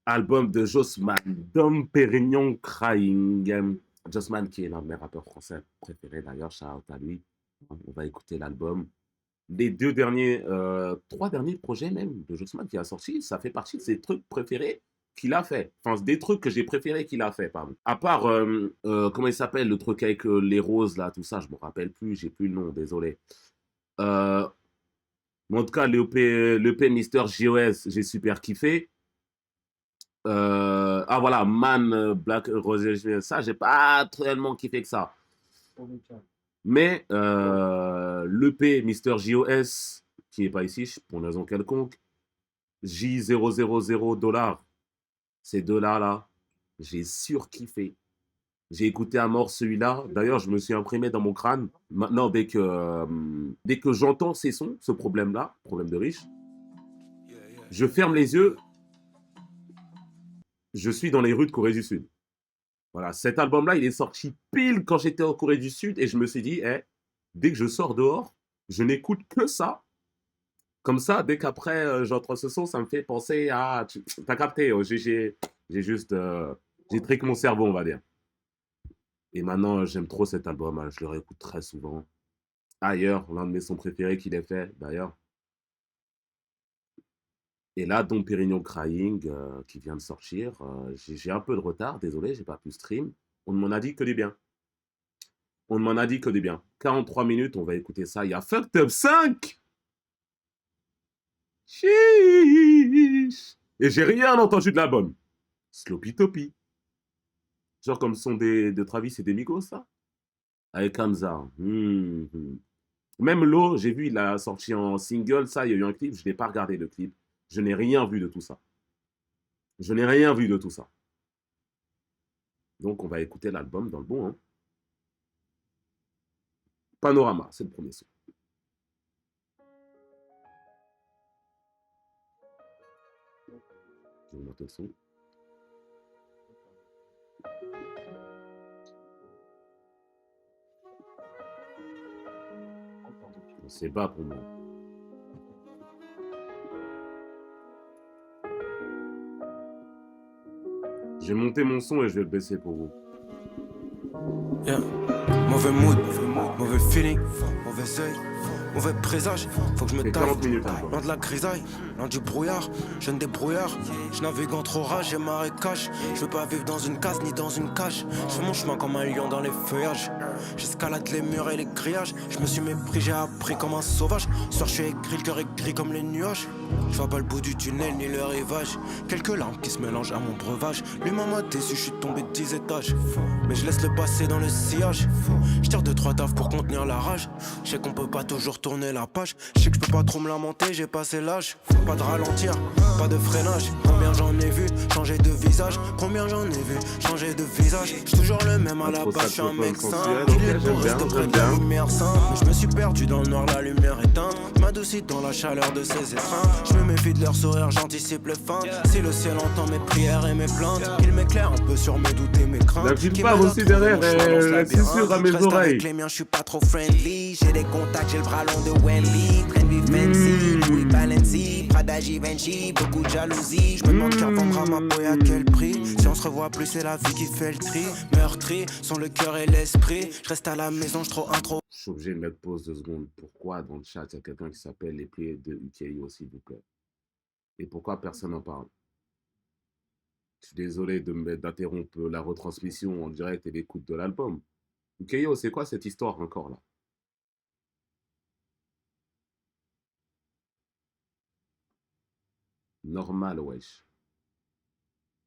Album de Jossman, Dom Pérignon Crying. Jossman qui est l'un de mes rappeurs français préférés d'ailleurs, shout out à lui. On va écouter l'album. Les trois derniers projets même de Jossman qui a sorti, ça fait partie de ses trucs préférés qu'il a fait. Enfin, des trucs que j'ai préférés qu'il a fait, pardon. À part, comment il s'appelle, le truc avec les roses, là, tout ça, je me rappelle plus, j'ai plus le nom, désolé. Euh, mais en tout cas, l'EP Mister JOS, j'ai super kiffé. Ah voilà, Man, Black Rose, ça, j'ai pas tellement kiffé que ça. Mais l'EP Mister JOS, qui n'est pas ici pour une raison quelconque, J000 $, ces deux-là, j'ai surkiffé. J'ai écouté à mort celui-là. D'ailleurs, je me suis imprimé dans mon crâne. Maintenant, dès que j'entends ces sons, ce problème-là, problème de riche, je ferme les yeux, je suis dans les rues de Corée du Sud. Voilà, cet album-là, il est sorti pile quand j'étais en Corée du Sud et je me suis dit, dès que je sors dehors, je n'écoute que ça. Comme ça, dès qu'après j'entends ce son, ça me fait penser à. T'as capté, j'ai juste. J'ai triqué mon cerveau, on va dire. Et maintenant, j'aime trop cet album, hein, je le réécoute très souvent. Ailleurs, l'un de mes sons préférés qu'il ait fait, d'ailleurs. Et là, Dom Pérignon Crying, qui vient de sortir. J'ai un peu de retard, désolé, j'ai pas pu stream. On ne m'en a dit que du bien. On ne m'en a dit que du bien. 43 minutes, on va écouter ça. Il y a Fucked Up 5. Chiche. Et j'ai rien entendu de l'album. Sloppy Toppy. Genre comme son de Travis et des Migos, ça. Avec Hamza. Même Lo, j'ai vu, il a sorti en single, ça, il y a eu un clip, je n'ai pas regardé le clip. Je n'ai rien vu de tout ça. Je n'ai rien vu de tout ça. Donc on va écouter l'album dans le bon. Hein. Panorama, c'est le premier son. Je vais monter le son. C'est bas pour moi. J'ai monté mon son et je vais le baisser pour vous. Yeah. Mauvais mood, mauvais feeling, mauvais œil, mauvais présage. Faut que je me taille, loin de la grisaille, loin du brouillard. Jeune débrouillard, je navigue entre orage et marécage. Je veux pas vivre dans une case ni dans une cage. Je fais mon chemin comme un lion dans les feuillages. J'escalade les murs et les grillages. Je me suis mépris, j'ai appris comme un sauvage. Soir je suis aigri, le cœur est gris comme les nuages. Je vois pas le bout du tunnel ni le rivage. Quelques larmes qui se mélangent à mon breuvage. Lui m'a déçu, je suis tombé de 10 étages. Mais je laisse le passé dans le sillage. Je tire 2-3 tafs pour contenir la rage. Je sais qu'on peut pas toujours tourner la page. Je sais que je peux pas trop me lamenter, j'ai passé l'âge. Pas de ralentir, pas de freinage. Combien j'en ai vu changer de visage. Combien j'en ai vu changer de visage. J'suis toujours le même à la base, j'suis un mec sain. Il est pour rester près de la lumière sainte. Mais je me suis perdu dans le noir, la lumière éteinte. M'adoucis dans la chaleur de ses étreintes. Je me méfie de leur sourire, j'anticipe le fin. Si le ciel entend mes prières et mes plaintes, qu'il m'éclaire un peu sur mes doutes et mes craintes. La petite part aussi derrière, c'est sûr à mes oreilles. Avec les miens, je suis pas trop friendly. J'ai des contacts, j'ai le bras long de Wendy. Train fancy, Louis Balenci, Prada Givenchy, beaucoup de jalousie. Je me demande qui revendra ma peau et à quel prix. Si on se revoit plus, c'est la vie qui fait le tri. Meurtri sont le cœur et l'esprit. Je reste à la maison, je trop intro. Je suis obligé de mettre pause 2 secondes. Pourquoi dans le chat, il y a quelqu'un qui s'appelle les pieds de UKIO, s'il vous plaît? Et pourquoi personne n'en parle? Je suis désolé d'interrompre la retransmission en direct et l'écoute de l'album. UKIO, c'est quoi cette histoire encore là? Normal, wesh.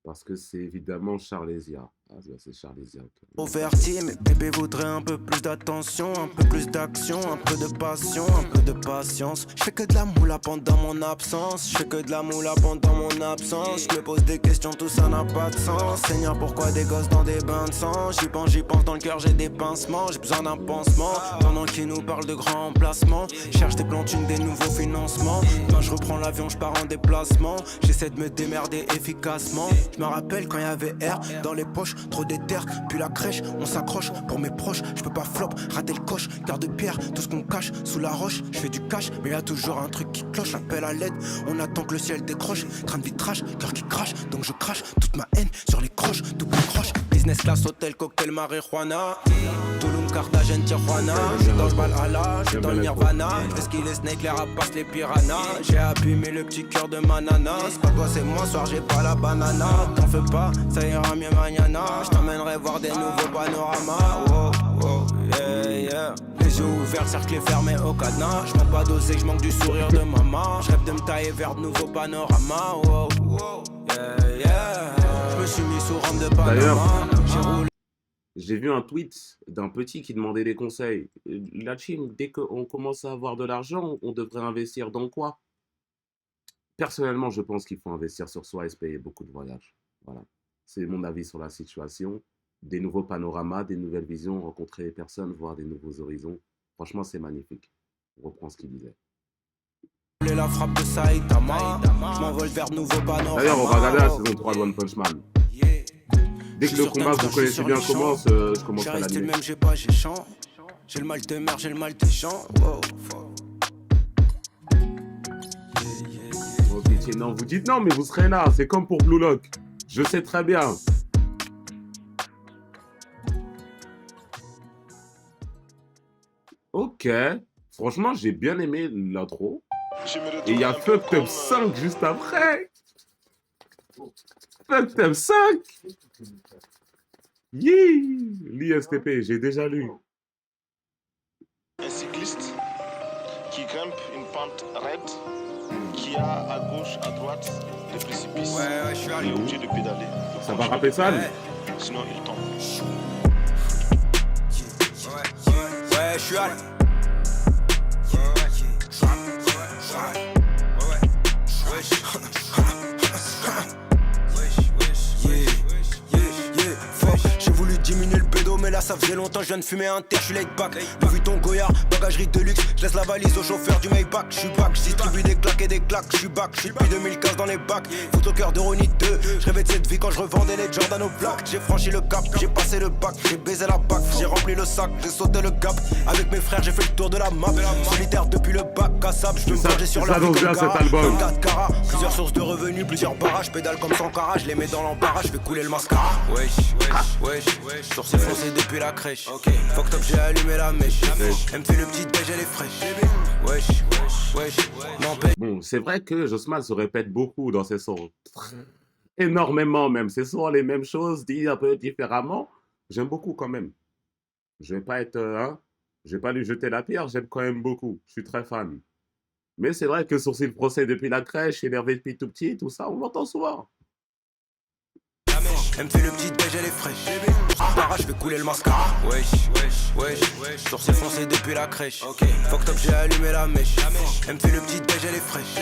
Parce que c'est évidemment Charlesia. Ah, c'est Charlesia. Converti, mais bébé voudrait un peu plus d'attention, un peu plus d'action, un peu de passion, un peu de patience. Je fais que de la moula pendant mon absence, je fais que de la moula pendant mon absence. Je me pose des questions, tout ça n'a pas de sens. Seigneur, pourquoi des gosses dans des bains de sang? J'y pense, dans le cœur j'ai des pincements. J'ai besoin d'un pansement, pendant qu'il nous parle de grands placements. Cherche des plantines, des nouveaux financements. Quand je reprends l'avion, je pars en déplacement. J'essaie de me démerder efficacement. Je me rappelle quand il y avait air dans les poches, trop d'éther, puis la crèche, on s'accroche. Pour mes proches, je peux pas flop, rater le coche. Cœur de pierre, tout ce qu'on cache sous la roche. Je fais du cash, mais y a toujours un truc qui cloche. Appel à l'aide, on attend que le ciel décroche. Train de vitrage, cœur qui crache, donc je crache toute ma haine sur les croches, double croche. Business class, hôtel, cocktail, marijuana. Tulum, Carthagène, Tijuana. J'suis dans le Valhalla, j'suis dans le Nirvana. J'fais qu'il est snake, les rapaces, les piranhas. J'ai abîmé le petit cœur de manana. C'est pas toi, c'est moi, soir j'ai pas la banana. T'en fais pas, ça ira mieux mañana. J't'emmènerai voir des nouveaux panoramas. Wow, wow, yeah, yeah. Les yeux ouverts, cerclés fermés au cadenas. J'manque pas d'oser, j'manque du sourire de maman. J'rêve de me tailler vers de nouveaux panoramas. Wow, wow, yeah, yeah. J'me suis mis sous rame de Panama. J'ai roulé. J'ai vu un tweet d'un petit qui demandait des conseils. La team, dès qu'on commence à avoir de l'argent, on devrait investir dans quoi? Personnellement, je pense qu'il faut investir sur soi et se payer beaucoup de voyages. Voilà. C'est mon avis sur la situation. Des nouveaux panoramas, des nouvelles visions, rencontrer des personnes, voir des nouveaux horizons. Franchement, c'est magnifique. On reprend ce qu'il disait. La frappe de Saitama. Je m'envole vers de nouveaux panoramas. D'ailleurs, on va regarder la saison 3 de One Punch Man. Dès que le combat, vous connaissez bien commence, je commencerai à l'animer. Même, j'ai pas, j'ai chant. J'ai le mal de mer, j'ai le mal des gens. Wow. Ok, non, vous dites non, mais vous serez là. C'est comme pour Blue Lock. Je sais très bien. Ok. Franchement, j'ai bien aimé l'intro. Et il y a Fucked Up 5 juste après. Fucked Up 5. Yee! L'ISTP, j'ai déjà lu. Un cycliste qui grimpe une pente raide, qui a à gauche, à droite des précipices. Ouais, je suis Il est obligé de pédaler. Ça va rapper ça, lui? Sinon, il tombe. Ouais, je suis allé. J'ai voulu diminuer le pédo, mais là ça faisait longtemps je viens de fumer un terre, je suis laid back. Louis Vuitton Goyard, bagagerie de luxe, je laisse la valise au chauffeur du Maybach. Je suis back, je distribue des claques et des claques, je suis back, je suis depuis 2015 dans les bacs. Foot au cœur de Ronnie 2, je rêvais de cette vie quand je revendais les Jordan aux plaques. J'ai franchi le cap, j'ai passé le bac, j'ai baisé la bac, j'ai rempli le sac, j'ai sauté le cap. Avec mes frères j'ai fait le tour de la map, solitaire depuis le bac à sable, je me manger sur la vie comme Gara, 24 carats, plusieurs sources de revenus, plusieurs barrages, pédale comme Sankara, je les mets dans l'embarras, je fais couler le mascara. Wesh, sourcil foncé depuis la crèche. Fuck top, j'ai allumé la mèche. Elle me fait le petit déj, elle est fraîche. Wesh, n'empêche. Bon, c'est vrai que Josman se répète beaucoup dans ses sons. Énormément même. C'est souvent les mêmes choses, dit un peu différemment. J'aime beaucoup quand même. Je vais pas être... je vais pas lui jeter la pierre, j'aime quand même beaucoup. Je suis très fan. Mais c'est vrai que Sourcil Procès depuis la crèche, énervé depuis tout petit, tout ça, on l'entend souvent. Elle me fait le petit déj, elle est fraîche. Barrage, je vais couler le mascara. Wesh, sourcil foncé depuis la crèche. Fuck top, j'ai allumé la mèche. Elle me fait le petit déj, elle est fraîche.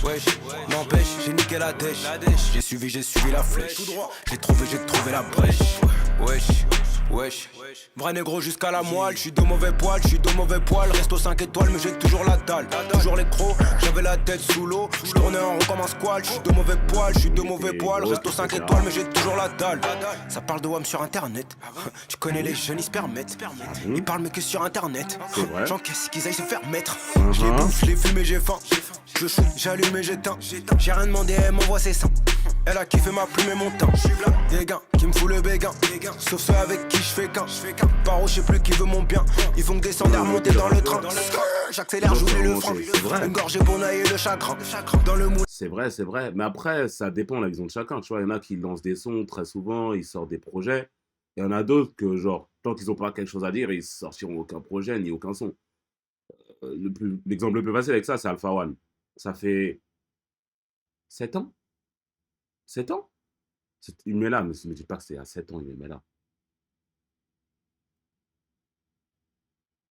Wesh, n'empêche, j'ai niqué la dèche. J'ai suivi la flèche. J'ai trouvé la brèche. Wesh, vrai négro jusqu'à la moelle, j'suis de mauvais poil, resto 5 étoiles mais j'ai toujours la dalle, toujours les crocs, j'avais la tête sous l'eau, j'tournais en rond comme un squal, j'suis de mauvais poil, resto 5 étoiles mais j'ai toujours la dalle. Ça parle de WAM sur internet, tu connais les jeunes ils se permettent, ils parlent mais que sur internet, j'encaisse qu'ils aillent se faire mettre, j'les bouffe, j'les fume et j'ai faim, je shoot, j'allume et j'éteins, j'ai rien demandé, elle m'envoie ses seins. Elle a kiffé ma plume et mon teint. Des gars qui me fout le béguin. Sauf ceux avec qui je fais qu'un. Paro, je sais plus qui veut mon bien. Ils font que descendre et remonter dans le train. J'accélère, j'oublie le frein. Une gorgée pour nailler le chagrin. Dans le moule. C'est vrai. Mais après, ça dépend de la vision de chacun. Tu vois, il y en a qui lancent des sons très souvent, ils sortent des projets. Il y en a d'autres que, genre, tant qu'ils n'ont pas quelque chose à dire, ils sortiront aucun projet ni aucun son. L'exemple le plus facile avec ça, c'est Alpha One. Ça fait 7 ans. 7 ans? Il me met là, mais ne me dis pas que c'est à 7 ans, il me met là.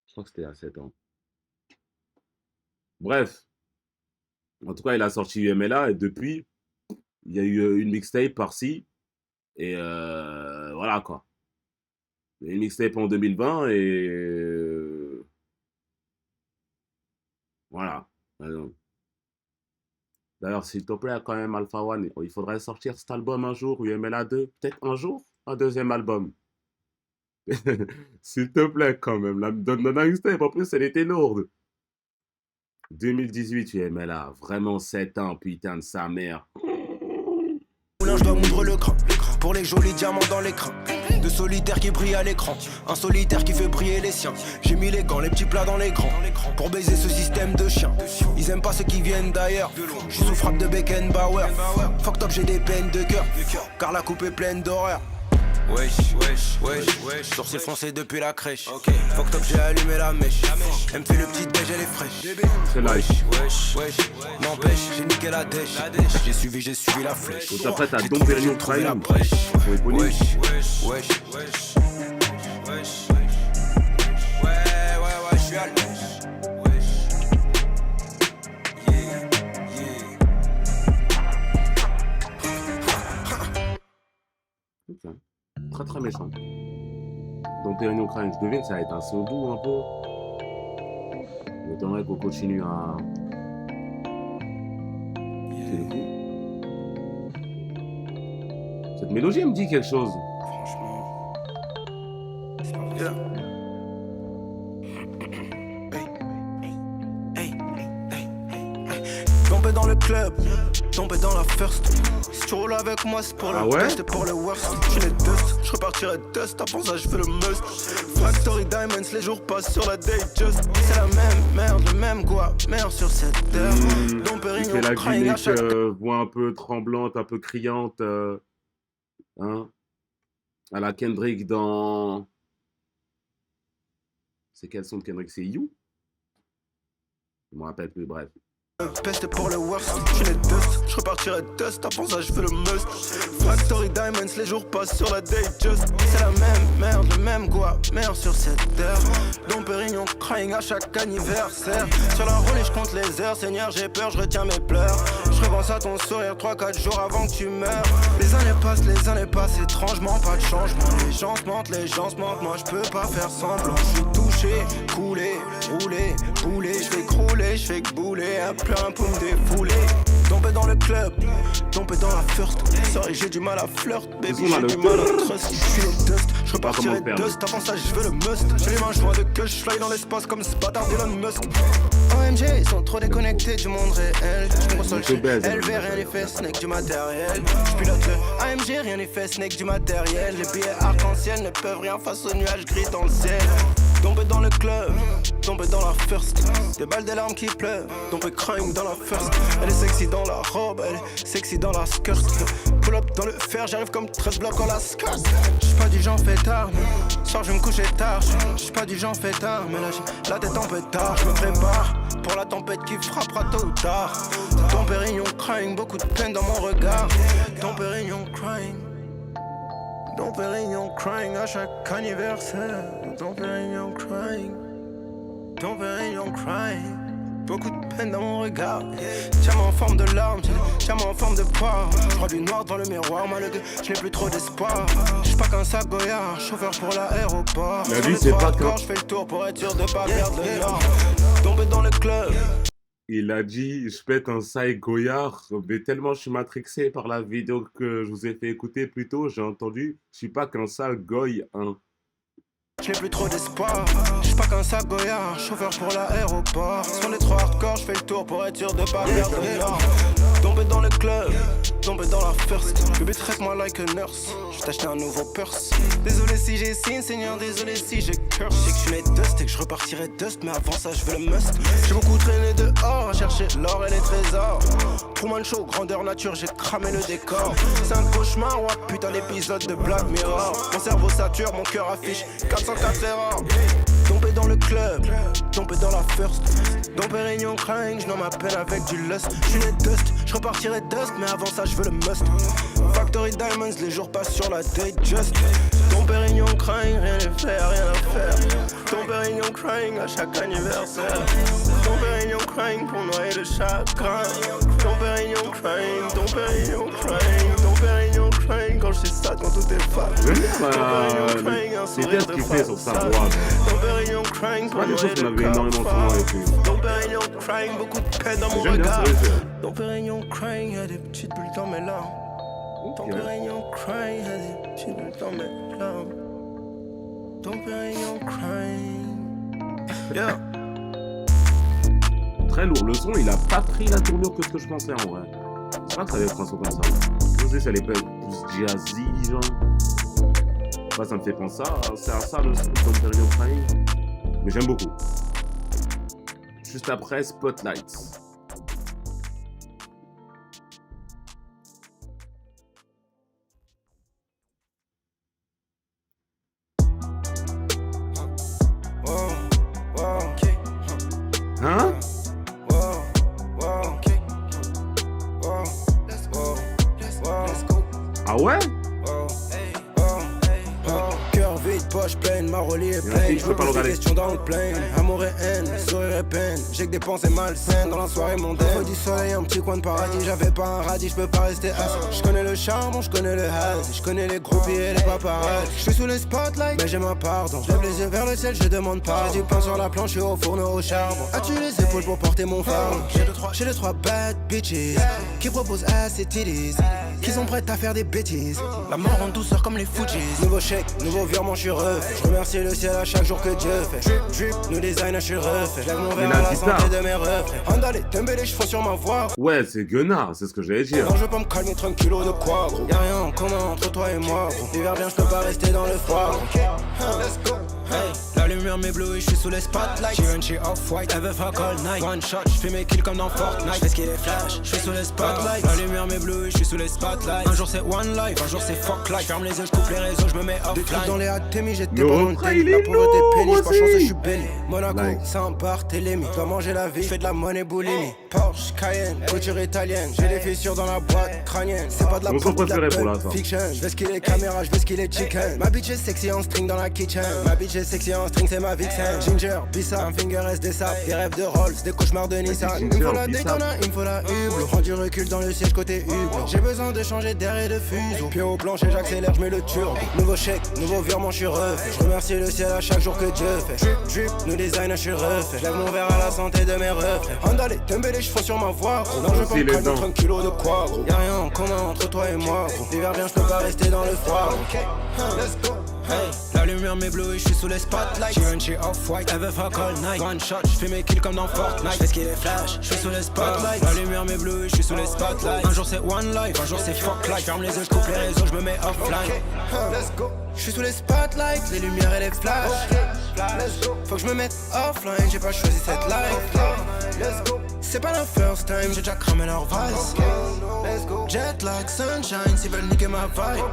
Je crois que c'était à 7 ans. Bref. En tout cas, il a sorti UMLA et depuis, il y a eu une mixtape par-ci. Et voilà quoi. Une mixtape en 2020 et... voilà. Alors, D'ailleurs, s'il te plaît, quand même, Alpha One, il faudrait sortir cet album un jour, UMLA 2, peut-être un jour, un deuxième album. S'il te plaît, quand même, la Donna Mixtape, en plus, elle était lourde. 2018, UMLA, vraiment 7 ans, putain de sa mère. Je dois moudre le cran pour les jolis diamants dans l'écran. De solitaires qui brillent à l'écran, un solitaire qui fait briller les siens. J'ai mis les gants, les petits plats dans l'écran pour baiser ce système de chiens. Ils aiment pas ceux qui viennent d'ailleurs. Je suis sous frappe de Beckenbauer. Fuck top, j'ai des peines de cœur, car la coupe est pleine d'horreur. Wesh, wesh, wesh, wesh. Sourcil foncé depuis la crèche. Fuck top, j'ai allumé la mèche. Elle me fait le petit déj, elle est fraîche. C'est là. Wesh, wesh, wesh. N'empêche, j'ai niqué la dèche. J'ai suivi la flèche. Donc après, t'as Dom Pérignon trouvé la Crime. brèche. Wesh, wesh, wesh, wesh. Wesh. Ouais, je suis à l'ouest. Wesh. Yeah, yeah. Ok. Très très méchant. Donc Pérignon Crime, je devine, ça va être un son doux un peu. Je m'étonnerais qu'on continue à... C'est le coup. Cette mélodie, elle me dit quelque chose. Franchement. Yeah. Tomber dans le club, tomber dans la first. Si tu roules avec moi, c'est pour le best et pour le worst. Je suis dust, je repartirai dust. Avant ça, je fais le must. Factory Diamonds, les jours passent sur la date just. C'est la même merde, le même quoi. Merde sur cette terre. Dom Pérignon, c'est la crying gimmick, à chaque... voix un peu tremblante, un peu criante. Hein, à la Kendrick dans... C'est quel son de Kendrick? C'est You? Je me rappelle plus, bref. Peste pour le worst, je suis dust, je repartirai dust, avant ça je fais le must. Factory Diamonds, les jours passent sur la date just. C'est la même merde, le même quoi, merde sur cette terre. Dom Pérignon crying à chaque anniversaire. Sur la roulée je compte les heures, Seigneur j'ai peur, je retiens mes pleurs. Je repense à ton sourire 3-4 jours avant que tu meurs. Les années passent étrangement, pas de changement. Les gens se mentent, moi je peux pas faire semblant. Je suis touché, coulé, roulé, boulé. Je fais crouler, je fais que bouler. Plein pour me défouler. Tomber dans le club, tomber dans la first. Sorry, j'ai du mal à flirt, baby, j'ai du mal à trust. Je suis le dust, je repartirai dust. Avant ça, je veux le must. J'ai les mains joints de que je fly dans l'espace comme ce bâtard d'Elon Musk. OMG, ils sont trop déconnectés du monde réel. Je me console chez LV, rien n'est fait, snake du matériel. Je pilote le AMG, rien n'est fait, snake du matériel. Les billets arc-en-ciel ne peuvent rien face aux nuages gris dans le ciel. Tomber dans le club, tomber dans la first. Des balles, des larmes qui pleurent, tomber crying dans la first. Elle est sexy dans la robe, elle est sexy dans la skirt. Pull up dans le fer, j'arrive comme 13 blocs en la skirt. J'suis pas du genre fêtard, soir je vais me coucher tard. J'suis pas du genre fêtard, mais là j'ai la tête en pétard. J'me prépare pour la tempête qui frappera tôt ou tard. Dom Pérignon crying, beaucoup de peine dans mon regard. Dom Pérignon crying. Dom Pérignon crying à chaque anniversaire. Dom Pérignon crying. Dom Pérignon crying. Beaucoup de peine dans mon regard. Tiens-moi en forme de larmes, tiens-moi en forme de poire. Je vois du noir dans le miroir, malgré je n'ai plus trop d'espoir. Je suis pas qu'un sac goyard, chauffeur pour l'aéroport. La vie c'est pas quand... Je fais le tour pour être sûr de pas perdre le nord. Tomber dans le club. Il a dit, je pète un saï goyard, mais tellement je suis matrixé par la vidéo que je vous ai fait écouter plus tôt, j'ai entendu, je suis pas qu'un sale goy, hein. J'ai plus trop d'espoir, je suis pas qu'un sac goyard, chauffeur pour l'aéroport. Sur les trois hardcore, je fais le tour pour être sûr de pas perdre le nord. Tomber dans le club, tomber dans la first. Bébé traite-moi like a nurse, je t'acheter un nouveau purse. Désolé si j'ai signe, Seigneur, désolé si j'ai curse. Je sais que je suis né dust et que je repartirai dust, mais avant ça je veux le must. J'ai beaucoup traîné dehors, à chercher l'or et les trésors. Truman Show, grandeur nature, j'ai cramé le décor. C'est un cauchemar, ouais, putain d'épisode de Black Mirror. Mon cerveau sature, mon cœur affiche 404 erreurs. Tomber dans le club, tomber dans la first. Dom Pérignon crying, je n'en m'appelle avec du lust. Je suis né dust, je repartirai dust, mais avant ça je veux le must. Factory Diamonds, les jours passent sur la date just. Dom Pérignon crying, rien n'est fait, rien à faire. Dom Pérignon crying à chaque anniversaire. Dom Pérignon crying pour noyer le chagrin. Dom Pérignon crying, Dom Pérignon crying, Dom Pérignon crying quand je suis sad, quand tout est fat. Dom Pérignon crying, un C'est bien ce qu'il fait sur sa voix. C'est pas des choses qu'on avait énormément souvent avec lui. Dom Pérignon crying, beaucoup de peine dans mon J'aime bien regard. ce jeu. Dom Pérignon crying, y'a des petites bulles dans mes larmes. Dom Pérignon crying, y'a des petites bulles dans mes larmes. Dom Pérignon crying. Yeah. Très lourd. Le son, il a pas pris la tournure que ce que je pensais en vrai. C'est pas que ça allait être un son comme ça. Je sais, ça allait pas être plus jazzy, genre. Bah, ça me fait penser c'est à ça le son de Pérignon Crying. Mais j'aime beaucoup. Juste après, Spotlights. Hein? Ah ouais? Cœur vide, poche pleine, ma reliée est pleine. Je me pose des questions dans le plein. Amour et haine, sourire et peine. J'ai que des pensées malsaines dans la soirée mondaine. Faut du soleil, un petit coin de paradis. J'avais pas un radis, je peux pas rester assis. Je connais le charbon, je connais le haz. Je connais les groupies et les paparazzi. Je suis sous les spotlights, mais j'ai ma pardon. Je lève les yeux vers le ciel, je demande pas du pain sur la planche, je suis au fourneau au charbon. As-tu les épaules pour porter mon fardeau? J'ai les trois bad bitches qui proposent assez titties, qui sont prêtes à faire des bêtises. La mort en douceur comme les Fujis. Nouveau chèque, nouveau virement, je suis refait. Je remercie le ciel à chaque jour que Dieu fait. Drip, drip, nous design, je suis refait. Je lève mon verre à la santé de mes refrains. Andale, Dembélé, je fonce sur ma voix. Ouais, c'est Gunnar, c'est ce que j'allais dire. Non, je veux pas me calmer, 30 kilos de quoi, gros. Y'a rien en commun entre toi et moi, gros. L'hiver vient, je peux pas rester dans le froid, gros. Let's go. Hey, la lumière m'éblouit, je suis sous les spotlights. Givenchy off-white, elle veut fuck all night. One shot, je fais mes kills comme dans Fortnite. J'fais ce qu'il est flash, je suis sous les spotlights. La lumière m'éblouit, je suis sous les spotlights. Un jour c'est one life, un jour c'est fuck life. Ferme les yeux, je coupe les réseaux, je me mets offline. Des trucs dans les HTMI, j'étais pas dans le télé. La pauvreté pénible, pas chanceux, je suis béni. Monaco, Saint-Barthélemy. Dois manger la vie, j'fais de la monnaie boulimie. Porsche, Cayenne, couture italienne. J'ai des fissures dans la boîte crânienne. C'est pas de la pop, de la pulp fiction. J'vais ce qu'il est caméra, j'vais ce qu'il est chicken. Ma bitch est sexy en string dans la kitchen. Ma bitch est sexy en string, c'est ma vixen. Ginger, Bissa, un finger S des saps. Des rêves de Rolls, des cauchemars de Nissan. Il me faut la Daytona, il me faut la Hublot. Prends du recul dans le siège côté Hublot. J'ai besoin de changer d'air et de fuseau. Pied au plancher, j'accélère, j'mets le turbo. Nouveau chèque, nouveau virement, j'suis refait. Je remercie le ciel à chaque jour que Dieu fait. Drip, drip, nous design, j'suis refait. J'lève mon verre à la santé de mes refrains. Andale, Dembélé, j'fonce sur ma voix. Non, je veux pas me calmer, 30 kilos de quoi, gros. Y'a rien en commun entre toi et moi, gros. L'hiver vient, j'peux pas rester dans le froid, gros. Let's go. Hey, la lumière m'éblouit, je suis sous les spotlights. Givenchy off-white, elle veut fuck all night. One shot, je fais mes kills comme dans Fortnite. J'fais ce qu'il est flash, je suis sous les spotlights. La lumière m'éblouit, je suis sous les spotlights. Un jour c'est one life, un jour c'est fuck life. Ferme les yeux, je coupe les réseaux, je me mets offline. Let's go. Je suis sous les spotlights, les lumières et les flashs. Let's go. Faut que je me mette offline, j'ai pas choisi cette life. Let's go. C'est pas la first time, j'ai déjà cramé leur vice. Let's go. Jet lag, sunshine, s'ils veulent niquer ma vibe.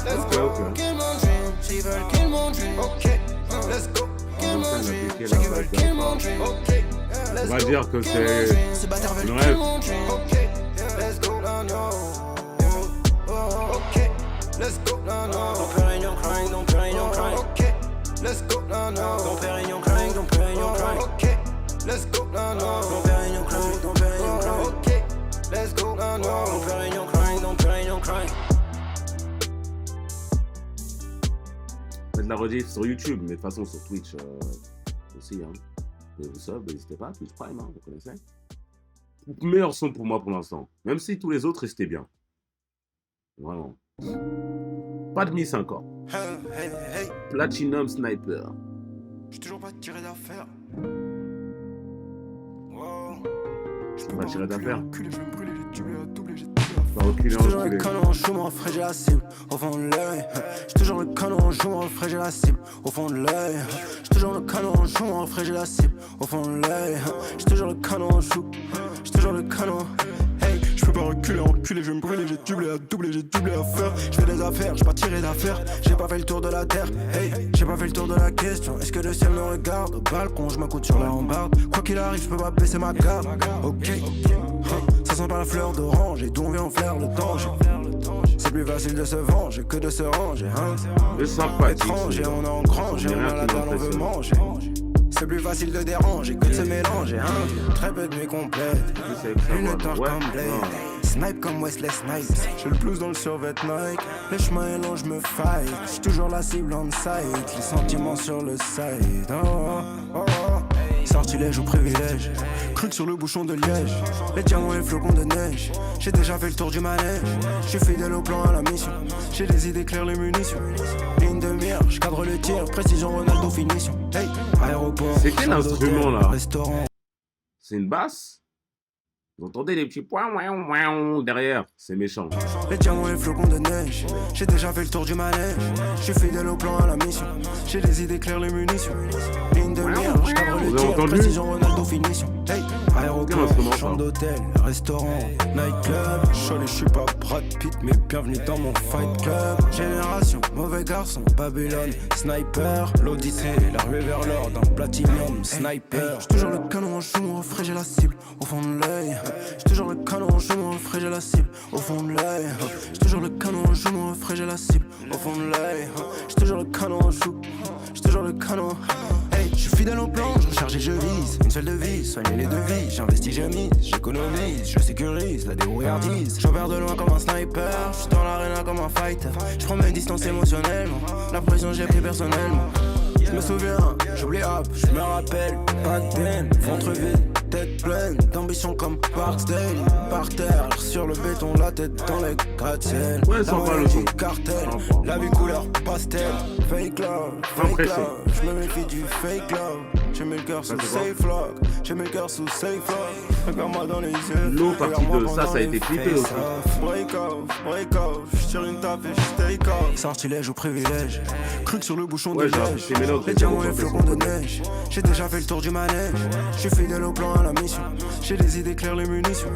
Let's go. Kill mon dream, s'ils veulent kill mon dream. Ok, let's go. Kill mon dream, s'ils veulent kill mon dream. Ok, on va dire que c'est le rêve. Ok, let's go. Ok, let's go. Dom Pérignon crying, Dom Pérignon crying. Ok, let's go. Dom Pérignon crying, Dom Pérignon crying. Ok, let's go. Dom Pérignon crying, Dom Pérignon crying. Ok, let's go. Dom Pérignon crying, Dom Pérignon crying. Faites de la rediff sur YouTube, mais de toute façon sur Twitch aussi. Hein. Et vous savez, n'hésitez pas, Twitch Prime, hein, vous connaissez. Meilleur son pour moi pour l'instant. Même si tous les autres restaient bien. Vraiment. Pas de miss encore. Hey, hey. Platinum Sniper. J'suis toujours pas tiré d'affaire. Wow. J'peux pas tirer d'affaire. Je vais me brûler, j'ai tué à doubler, j'ai pas reculer, j'suis toujours le canon, je m'en ferai, j'ai la cible au fond de l'œil. J'suis toujours le canon, je m'en ferai, j'ai la cible au fond de l'œil. J'suis toujours le canon, je m'en ferai, j'ai la cible au fond de l'œil. J'suis toujours le canon, j'suis toujours le canon. Hey, j'peux pas reculer, enculer, je vais me brûler, j'ai doublé à doubler, j'ai doublé à faire. J'fais des affaires, j'ai pas tiré d'affaires, j'ai pas fait le tour de la terre. Hey, j'ai pas fait le tour de la question. Est-ce que le ciel me regarde au balcon, je m'accoute sur la rambarde. Quoi qu'il arrive, j'peux pas baisser ma garde. Ok, ça sent pas la fleur d'orange et d'où on vient faire le danger. C'est plus facile de se venger que de se ranger, hein. Le sympathique. Étranger, on est engrangé, on a la dalle, on veut manger. C'est plus facile de déranger que de se mélanger, hein. Très peu de nuits complètes, une torche comme blé. Snipe comme Wesley Snipes. J'ai le plus dans le survêt Nike. Les chemins est long, je me fight. J'suis toujours la cible on site. Les sentiments sur le side. Oh, oh, oh. Sortilège ou privilège. Cruc sur le bouchon de liège. Les diamants et flocons de neige. J'ai déjà fait le tour du manège. J'suis fidèle au plan à la mission. J'ai les idées claires, les munitions. Ligne de mire, j'cadre le tir. Précision Ronaldo finition. Hey, aéroport. C'est quel instrument là? Restaurant. C'est une basse? Vous entendez les petits points derrière? C'est méchant. Les diamants et flocons de neige. J'ai déjà fait le tour du manège. J'suis fidèle au plan à la mission. J'ai les idées claires, les munitions. Ligne de mire, j'cadre le tir. Précision Ronaldo finition. Hey, aéroport, chambre d'hôtel, restaurant, nightclub. J'suis j'suis pas Brad Pitt, mais bienvenue dans mon fight club. Génération, mauvais garçon, Babylone, sniper. L'Odyssée, la ruée vers l'or dans Platinum, sniper. J'suis toujours le canon, j'joue mon refrain, j'ai la cible au fond de l'œil. J'suis toujours le canon, j'joue mon refrain, j'ai la cible au fond de l'œil. J'suis toujours le canon, j'joue mon refrain, j'ai la cible au fond de l'œil. J'suis toujours le canon, j'suis toujours le canon. Hey, j'suis fidèle au plan, je recharge et je vise. Une seule devise, soigner les devis. J'investis, je mise, j'économise, je sécurise la débrouillardise. J'opère de loin comme un sniper, j'suis dans l'arena comme un fighter. J'prends mes distances émotionnellement, la pression j'ai pris personnellement. J'me souviens, j'oublie hop, j'me rappelle. Back then, ventre vide, tête pleine d'ambition comme Barksdale. Par terre, sur le béton, la tête dans les gratte-ciel. Ouais, ça va le son. Cartel, la vie couleur pastel. Fake love, j'me méfie du fake love. J'ai mis le cœur sous safe lock, j'ai mis le cœur sous safe lock. Regarde-moi dans les yeux. L'eau partie de ça a été clippé aussi. Break off, j'tire une tape et j'take off. Sortilège ou privilège, cruc sur le bouchon de liège. Les diamants et flocons de neige. J'ai déjà fait le tour du manège. J'suis fidèle au plan à la mission. J'ai les idées claires, les munitions.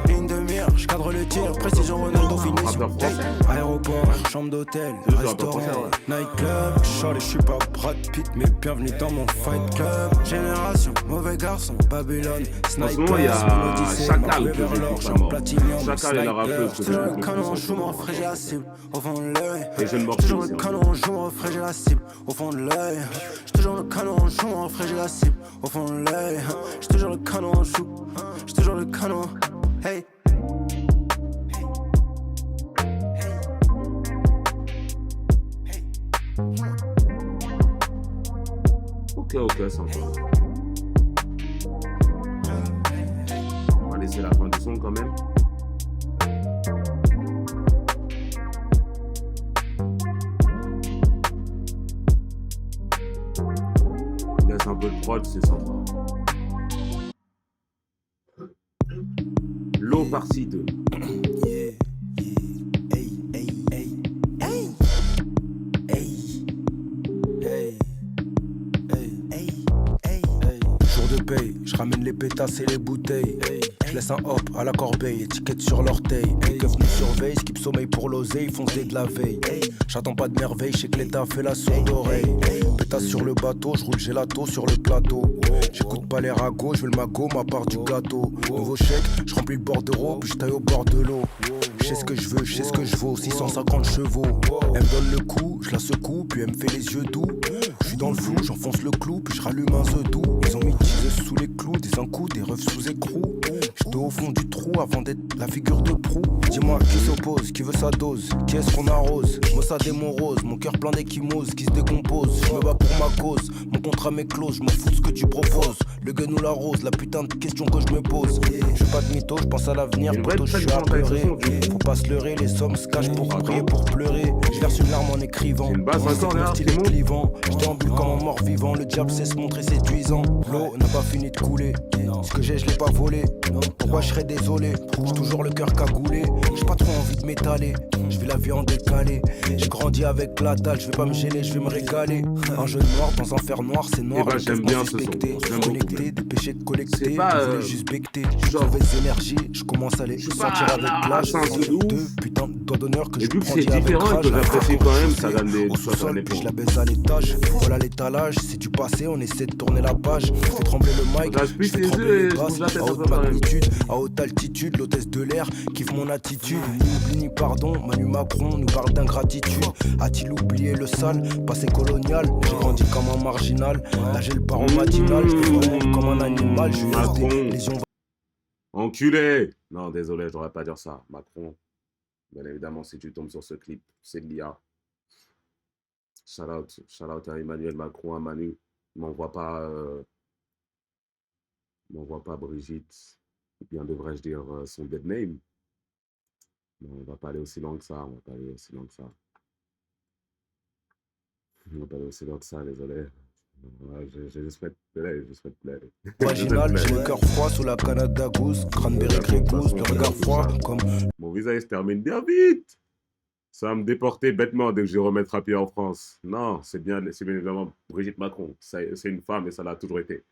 Ligne de mire, j'cadre le tir. Précision Ronaldo finition. Aéroport, chambre d'hôtel, restaurant, nightclub. Charlie, j'suis pas Brad Pitt, mais bienvenue dans mon fight club. Génération, mauvais garçon, Babylone, sniper. En ce moment, il y a Chacal que j'écoute à mort. Chacal est la rappeuse que Toujours le j'écoute. canon, joue mon frère, j'ai la cible au fond de l'œil. Et je ne m'en Toujours le canon, joue mon frère, j'ai la cible au fond de l'œil. J'suis toujours le canon, joue mon frère, j'ai la cible au fond de l'œil. J'suis toujours le canon, j'suis toujours le canon. Hey. Ok, sympa. On va laisser la fin du son quand même. On laisse un peu de prod, c'est sympa. L'eau partie 2. Je ramène les pétasses et les bouteilles. Je laisse un hop à la corbeille, étiquette sur l'orteil. Les keufs nous surveillent, skip sommeil pour l'oseille, foncez de la veille. J'attends pas de merveille, je sais que l'état fait la sourde oreille. Pétasse sur le bateau, je roule gelato sur le plateau. J'écoute pas les ragots, je veux le magot, ma part du gâteau. Nouveau chèque, je remplis le bordereau, puis je taille au bord de l'eau. Je sais ce que je veux, je sais ce que je vaux, 650 chevaux. Elle me donne le coup, je la secoue, puis elle me fait les yeux doux. Je suis dans le flou, j'enfonce le clou, puis je rallume un œuf doux. Ils ont mis des sous les clous, des encous, des refs sous écrou. J'étais au fond du trou avant d'être la figure de proue. Dis-moi qui s'oppose, qui veut sa dose, qui est-ce qu'on arrose. Mossad et mon rose, mon cœur plein d'échymoses qui se décompose. Je me bats pour ma cause, mon contrat m'est close, je m'en fous de ce que tu proposes. Le gun ou la rose, la putain de question que je me pose. Je suis pas de mytho, je pense à l'avenir, plutôt je suis apeuré. Faut pas se leurrer, les sommes se cachent pour prier, pour pleurer. Je verse une larme en écrivant, mon style est clivant. Je déambule comme un mort vivant, le diable sait se montrer séduisant. L'eau n'a pas fini de couler, ce que j'ai je l'ai pas volé. Pourquoi je serais désolé, j'ai toujours le cœur cagoulé. J'ai pas trop envie de m'étaler, je vis la vie en décalé. J'ai grandi avec la dalle, je vais pas me gêner, je vais me régaler. Un jeu noir dans un fer noir, c'est noir. J'aime bien ce son, connecté, des péchés de collecter, je pas, voulais juste becter. Mauvaise énergie, je commence à les sortir avec l'âge. Deux putain de doigts d'honneur que je prends. Et vu que c'est différent et que j'apprécie quand même, ça donne des au sous-sol, puis je la baisse à l'étage. Voilà l'étalage, c'est du passé, on essaie de tourner la page. Fais trembler le mic, je fais trembler les basses. À haute magnitude, à haute altitude, l'hôtesse de l'air kiffe mon attitude. Ni oubli ni pardon, Manu Macron nous parle d'ingratitude. A-t-il oublié le sale, passé colonial? J'ai grandi comme un marginal, là j'ai le baron matinal. Je me comme un animal, je vais les Enculé! Non, désolé, je devrais pas dire ça. Macron, bien évidemment, si tu tombes sur ce clip, c'est de l'IA. Shout out à Emmanuel Macron, à Manu. M'envoie pas, m'envoie pas Brigitte, ou bien devrais-je dire son dead name. Non, on va pas aller aussi loin que ça, on va pas aller aussi loin que ça. On va pas aller aussi loin que ça, désolé. Ouais, j'ai juste fait play, juste fait play. Vaginal, j'ai le cœur froid sous la Canada Goose, cranberry crégousse, le regard froid comme... Mon visa il se termine bien vite. Ça va me déporter bêtement dès que je vais remettre à pied en France. Non, c'est bien évidemment Brigitte Macron. C'est une femme et ça l'a toujours été.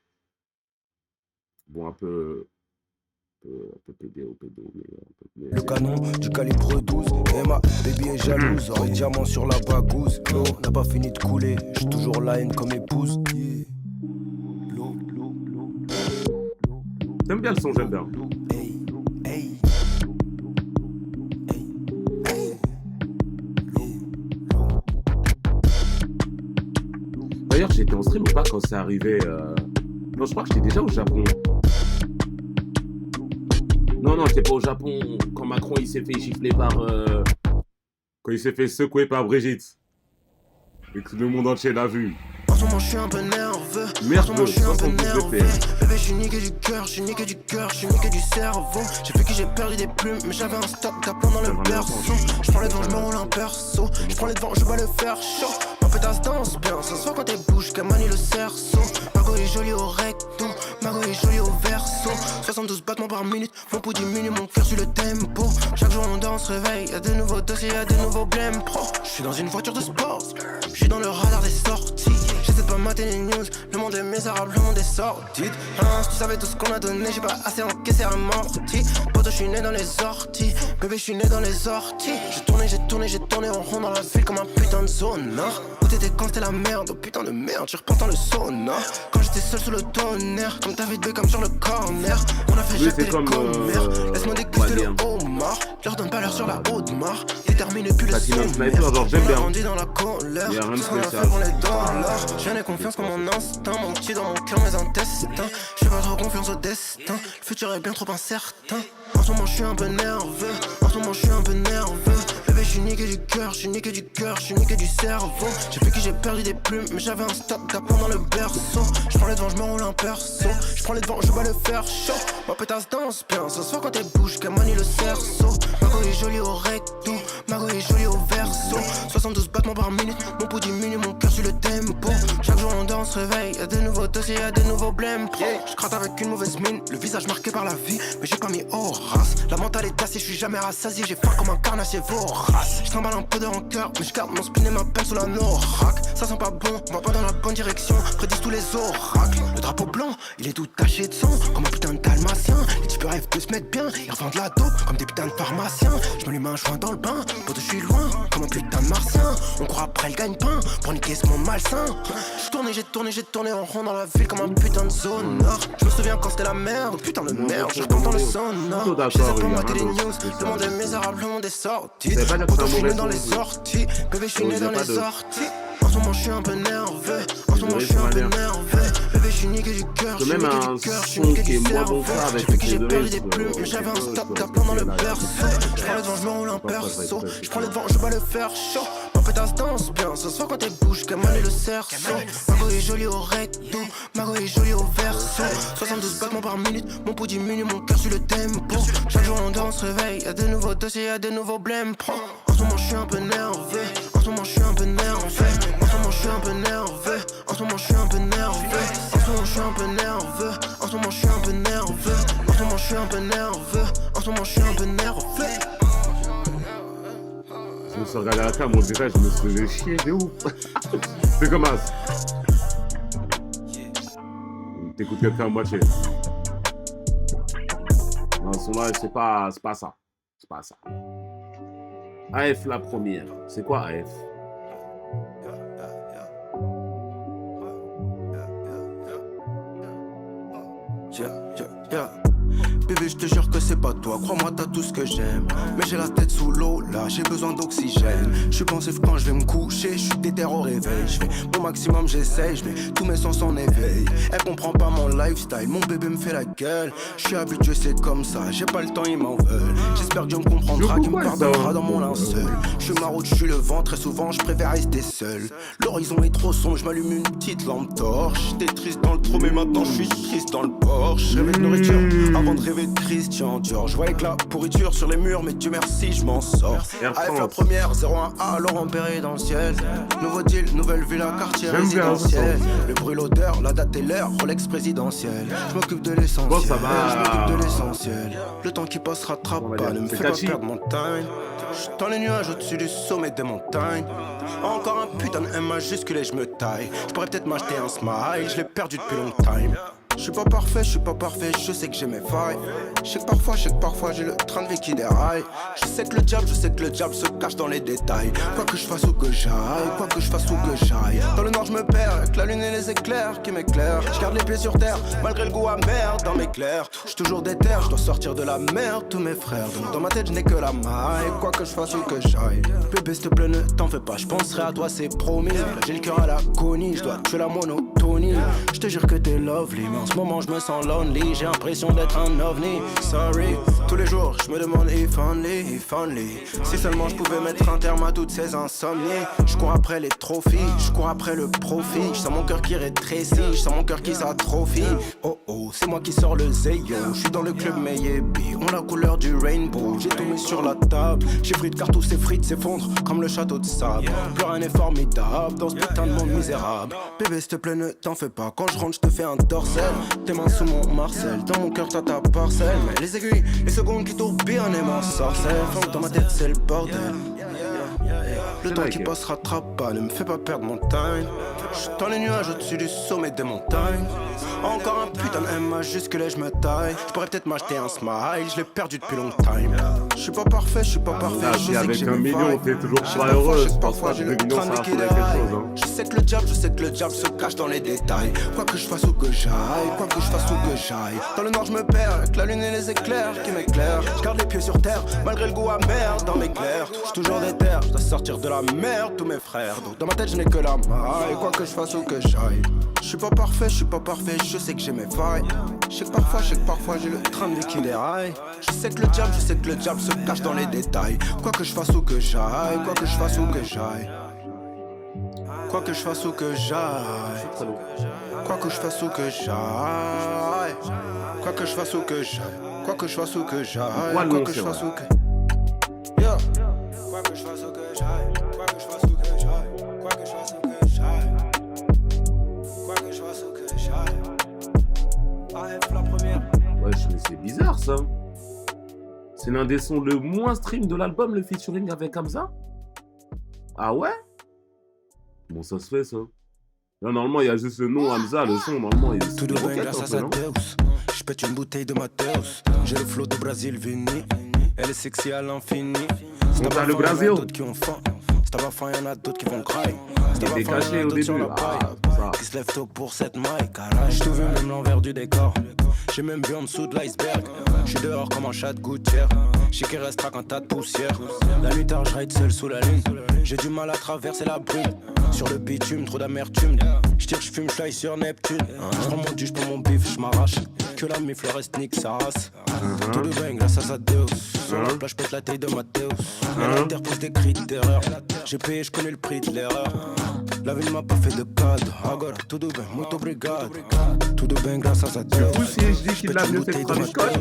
Bon, un peu pédé au pédo, mais Le canon du calibre 12, et ma baby est jalouse, oreille diamant sur la bagouze. L'eau n'a pas fini de couler, j'ai toujours la haine comme épouse. T'aimes bien le son, j'aime bien. D'ailleurs, j'étais en stream ou pas quand c'est arrivé Non, je crois que j'étais déjà au Japon. Non, j'étais pas au Japon quand Macron il s'est fait gifler par... Quand il s'est fait secouer par Brigitte. Et que le monde entier l'a vu. En ce moment je suis un peu nerveux. Merde, en ce moment je suis un peu 72 nerveux. FPS. Bébé je suis niqué du cœur, je suis niqué du cœur, je suis niqué du cerveau. J'ai fait que j'ai perdu des plumes, mais j'avais un stock d'aplomb dans le berceau. Je prends les devants, je me roule un perso. Je prends les devants, je vais le faire chaud. Ma pétasse danse bien, ça se voit quand elle bouge, qu'elle manie le cerceau. Margot est jolie au recto, Margot est jolie au verso. 72 battements par minute, mon pouls diminue, mon cœur suit le tempo. Chaque jour on danse, réveil, y'a de nouveaux dossiers, y'a de nouveaux blèmes pro. Je suis dans une voiture de sport, je suis dans le radar des sorties. J'essaie de pas mater les news, le monde est misérable, le monde est sordide. Hein, si tu savais tout ce qu'on a donné, j'ai pas assez encaissé à morti. Poto, je suis né dans les orties, bébé, je suis né dans les orties. J'ai tourné en rond dans la ville comme un putain de sonar. Où t'étais quand c'était la merde, oh putain de merde, j'ai repentant le sonar. Quand j'étais seul sous le tonnerre, comme David Beckham sur le corner. On a fait Oui, jeter c'est les comme, commères, laisse-moi déguster le homard. Je leur donne pas l'heure sur la haute mare, déterminé plus le Platinum sommaire. Sniper, genre j'aime bien. Grandi dans la colère, Il y a rien de tout ce qu'on a spécial. fait pour les dollars. J'en ai confiance comme mon instinct, mon petit dans mon cœur, mes intestins. J'ai pas trop confiance au destin, le futur est bien trop incertain. En ce moment je suis un peu nerveux, en ce moment je suis un peu nerveux. Bébé je suis niqué du cœur, je suis niqué du cœur, je suis niqué du cerveau. J'ai fait que j'ai perdu des plumes, mais j'avais un stock d'aplomb dans le berceau. Je prends les devants, je me roule un perso. Je prends les devants, je vais le faire chaud. Ma pétasse danse bien, ça se voit quand elle bouge, qu'elle manie le cerceau. Margot est jolie au recto, Margot est jolie au verso. 72 battements par minute, mon pouls diminue, mon cœur suit le tempo. Chaque jour on danse, réveil, y'a de nouveaux dossiers, y'a de nouveaux blèmes pro. Je gratte avec une mauvaise mine, le visage marqué par la vie, mais j'ai pas mis race. La mentale est d'acier, je suis jamais rassasié, j'ai faim comme un carnassier vorace. Je trimballe un peu de rancœur, mais je garde mon spin et ma peine sous la norac. Ça sent pas bon, on va pas dans la bonne direction, prédisent tous les oracles. Le drapeau blanc, il est tout taché de sang, comme un putain de dalmatien. Les types rêvent de se mettre bien, ils revendent la dope, comme des putains de pharmaciens. Je m'allume un joint dans le bain, pour je suis loin, comme un putain de martien. On court après le gagne-pain, pour niquer ce monde malsain. J'ai tourné en rond dans la ville comme un putain de sonar. Je me souviens quand c'était la merde, putain de merde, je retombe dans le sonar. J'essaie de pas mater les news, le monde est misérable, le monde est sorti. Pourtant je suis né dans les sorties, bébé je suis né dans les sorties. En ce moment je suis un peu nerveux, en ce moment je suis un peu nerveux. Bébé je suis niqué du cœur, je suis niqué du cœur, je suis niqué du cerveau. J'ai fait que j'ai perdu des plumes, mais j'avais un stock d'aplomb dans le berceau. Je prends les devants, je me roule un perso. Je prends les devants, je vais le faire chaud. Ma pétasse danse bien, ça se voit quand elle bouge, qu'elle manie le cerceau. Margot est jolie au recto, Margot est jolie au verso. 72 battements par minute, mon pouls diminue, mon cœur suit le tempo. Chaque jour on danse, réveil, y'a de nouveaux dossiers, y'a de nouveaux blèmes pro. En ce moment je suis un peu nerveux, en ce moment je suis un peu nerveux. En ce moment je suis un peu nerveux, en ce moment je suis un peu nerveux. En ce moment je suis un peu nerveux, en ce moment je suis un peu nerveux. En ce moment je suis un peu nerveux, en ce moment je suis un peu nerveux. Je me suis regardé à la cam, on dirait je me faisais chier de ouf. C'est comme ça. T'écoutes quelqu'un à moitié. Non, ce son-là, c'est pas ça. C'est pas ça. AF la première. C'est quoi AF? Bébé Bébé, je te jure que c'est pas toi. Crois-moi, t'as tout ce que j'aime. Mais j'ai la tête sous l'eau, là, j'ai besoin d'oxygène. Je suis pensif quand je vais me coucher, je suis déter au réveil. Je fais mon maximum, j'essaye, je mets tous mes sens en éveil. Elle comprend pas mon lifestyle, mon bébé me fait la gueule. Je suis habitué, c'est comme ça, j'ai pas le temps, ils m'en veulent. J'espère que Dieu me comprendra, qu'il me pardonnera dans mon linceul. Je suis maroute, je suis le vent, très souvent je préfère rester seul. L'horizon est trop sombre, je m'allume une petite lampe torche. J'étais triste dans le trou, mais maintenant je suis triste dans le Porsche. Je rêvais de nourriture avant de rêver de Christian Dior. Je voyais que la pourriture sur les murs, mais Dieu merci, je m'en sors. AF la première, 01A, Laurent Perret dans le ciel. Nouveau deal, nouvelle villa, quartier résidentiel. Le bruit, l'odeur, la date et l'heure, Rolex présidentiel. Je m'occupe de l'essentiel, bon, ça va. je m'occupe de l'essentiel. Le temps qui passe rattrape pas, ne me fais pas perdre mon time. J'suis dans les nuages au-dessus du sommet des montagnes. Encore un putain de M majuscule et je me taille. Je pourrais peut-être m'acheter un smile, je l'ai perdu depuis long time. Je suis pas parfait, je sais que j'ai mes failles. Je sais que parfois j'ai le train de vie qui déraille. Je sais que le diable se cache dans les détails. Quoi que je fasse ou que j'aille, dans le noir je me perds, avec la lune et les éclairs qui m'éclairent. Je garde les pieds sur terre, malgré le goût amer dans mes clairs. Je suis toujours déter, je dois sortir de la merde, tous mes frères. Donc dans ma tête je n'ai que la maille, quoi que je fasse ou que j'aille. Bébé s'il te plaît ne t'en fais pas, je penserai à toi c'est promis. Là, j'ai le cœur à l'agonie, je dois tuer la monotonie. Je te jure que t'es lovely, mais en ce moment je me sens lonely, j'ai l'impression d'être un ovni. Sorry, tous les jours je me demande if only. Si seulement je pouvais mettre un terme à toutes ces insomnies. Je cours après les trophies, je cours après le profit. Je sens mon cœur qui rétrécit, je sens mon cœur qui s'atrophie. Oh oh, c'est moi qui sors le Zeyo. Je suis dans le club maybe, on la couleur du rainbow. J'ai tout mis sur la table, j'ai frites car tous ces frites s'effondrent comme le château de sable. Plus rien n'est formidable dans ce putain de monde misérable. Bébé s'il te plaît ne t'en fais pas, quand je rentre je te fais un dorsal. Tes mains sous mon Marcel, dans mon cœur t'as ta parcelle. Mais les aiguilles, les secondes qui tourbillonnent et m'en sorcellent. Femme dans ma tête c'est le bordel. Le temps qui passe rattrape pas, ne me fais pas perdre mon time. J'suis dans les nuages au-dessus du sommet des montagnes. Encore un putain de M majuscule et je me taille. J'pourrais peut-être m'acheter un smile, je l'ai perdu depuis long time. J'suis pas parfait, je sais que j'ai un million, t'es toujours pas heureux. Parfois j'ai le train de qui déraille. Je sais que le diable se cache dans les détails. Quoi que je fasse ou que j'aille, dans le noir je me perds, avec la lune et les éclairs qui m'éclairent. Je garde les pieds sur terre, malgré le goût amer dans mes clairs. J'suis toujours déter, je dois sortir de la merde, tous mes frères. Donc dans ma tête je n'ai que la maille, quoi que je fasse ou que j'aille. Je suis pas parfait, je sais que j'ai mes failles. Je sais que parfois j'ai le train de vie qui déraille. Je sais que le diable se cache dans les détails. Quoi que je fasse ou que j'aille, quoi que je fasse ou que j'aille. Quoi que je fasse ou que j'aille. Quoi que je fasse ou que j'aille. Quoi que je fasse ou que j'aille. Quoi que je fasse ou que j'aille. Quoi que je fasse ou que. Yo. Quoi que je fasse ou que j'aille. Quoi que je fasse ou que j'aille. Quoi que je fasse ou que j'aille. Quoi que je fasse ou que j'aille. AF la première. Ouais, mais c'est bizarre ça. C'est l'un des sons le moins stream de l'album, le featuring avec Hamza. Ah ouais? Bon, ça se fait ça. Là, normalement, il y a juste le nom Hamza, le son, normalement, il est tout de même grâce à sa Deus. Je pète une bouteille de Mateus. J'ai le flow de Brasil Vini. Elle est sexy à l'infini. On a le Brasil. D'autres qui ont faim. Si t'as pas faim, y'en a d'autres qui vont cry. Il est caché au début. Qui se lève tôt pour cette maille. J'ai tout vu, même l'envers du décor. J'ai même vu en dessous de l'iceberg. J'suis dehors comme un chat de gouttière. J'sais qu'il restera qu'un tas de poussière. La nuit tard, j'ride seul sous la lune. J'ai du mal à traverser la brume. Sur le bitume, trop d'amertume. J'tire, j'fume, j'fly sur Neptune. J'prends mon dû, j'prends mon bif, j'm'arrache. Que la mif, le reste nique sa race. Tout de bain grâce à sa Deus. Sur la plage, j'pète la taille de Mateus. Elle interpose des cris d'erreur. J'ai payé, j'connais le prix de l'erreur. La vie ne m'a pas fait de cadeau. Agora, tout de bain, muito obrigado. Tout de bain grâce à sa Deus. Du coup, si je dis qu'il a mieux fait Travis Scott,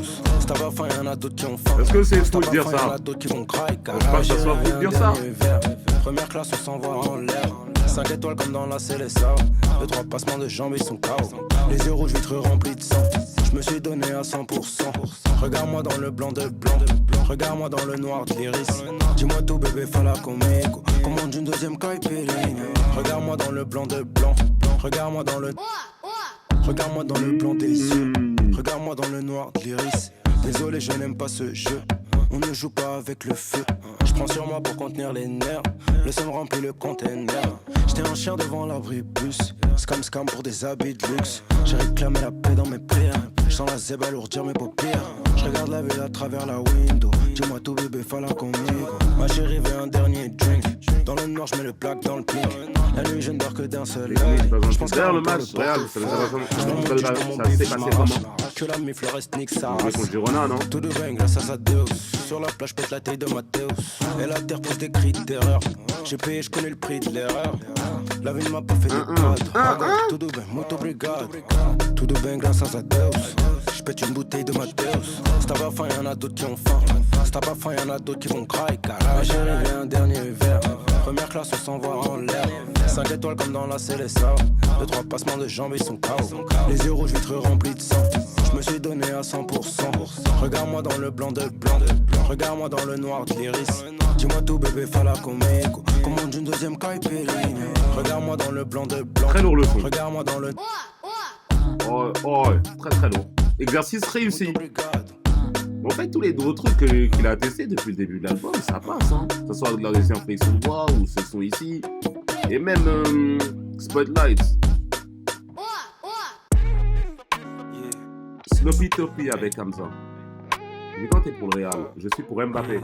si t'as pas faim, y'en a d'autres qui ont faim. est-ce que c'est fou de dire ça? Y'en a d'autres qui vont cry. Je pense que ça soit fou de dire ça. Première classe, on s'envoie en l'air. 5 étoiles comme dans la Célessa. 2-3 passements de jambes, ils sont KO. Les yeux rouges, vitres remplis de sang. Je me suis donné à 100%. Regarde-moi dans le blanc de blanc. Regarde-moi dans le noir de l'iris. Dis-moi tout, bébé, fala conmigo. Commande une deuxième caipirinha. Regarde-moi dans le blanc de blanc. Regarde-moi dans le. Regarde-moi dans le blanc des yeux. Regarde-moi dans le noir de l'iris. Désolé, je n'aime pas ce jeu. On ne joue pas avec le feu. Je prends sur moi pour contenir les nerfs. Le seum remplit le container. J'étais un chien devant l'abribus. Scam pour des habits de luxe. J'ai réclamé la paix dans mes prières. J'sens la zèbe alourdir mes paupières. J'regarde la ville à travers la window. Dis-moi tout bébé, falla conmigo. Ma chérie veut un dernier drink. Dans le noir, j'mets le plaque dans le pink. La nuit, je ne dors que d'un seul œil. J'pense d'ailleurs, le match, Real, ça s'est passé comment? Que la mif, le reste nique ça. Contre Girona, non? Tout de vain grâce à sa Deus. Sur la plage, pète la taille de Mathéus. Et la terre pose des cris de terreur. J'ai payé, je connais le prix de l'erreur. La vie ne m'a pas fait de code. Tout de vain, moto brigade. Tout de vain grâce à sa Deus. J'pète une bouteille de Mathéus. Si t'as pas faim, y'en a d'autres qui ont faim. Si t'as pas faim, y'en a d'autres qui vont craquer. Ma chérie vient un dernier verre. Première classe, on s'envoie en l'air. 5 étoiles comme dans la Célessa. 2-3 passements de jambes, ils sont KO. Les yeux rouges, vitres remplis de sang. Je me suis donné à 100%. Regarde-moi dans le blanc de blanc. Regarde-moi dans le noir de l'iris. Dis-moi tout bébé, falla conmigo. Commande une deuxième caipirinha. Regarde-moi dans le blanc de blanc. Très lourd le son. Regarde-moi dans le... Oh, très très lourd. Exercice réussi. En fait, tous les nouveaux trucs qu'il a testés depuis le début de l'album, ça passe. Hein. Que ce soit de la réussite en friction de voix ou ce son ici. Et même Spotlight. Sloppy Toppy avec Hamza. Mais quand t'es pour le Real, je suis pour Mbappé.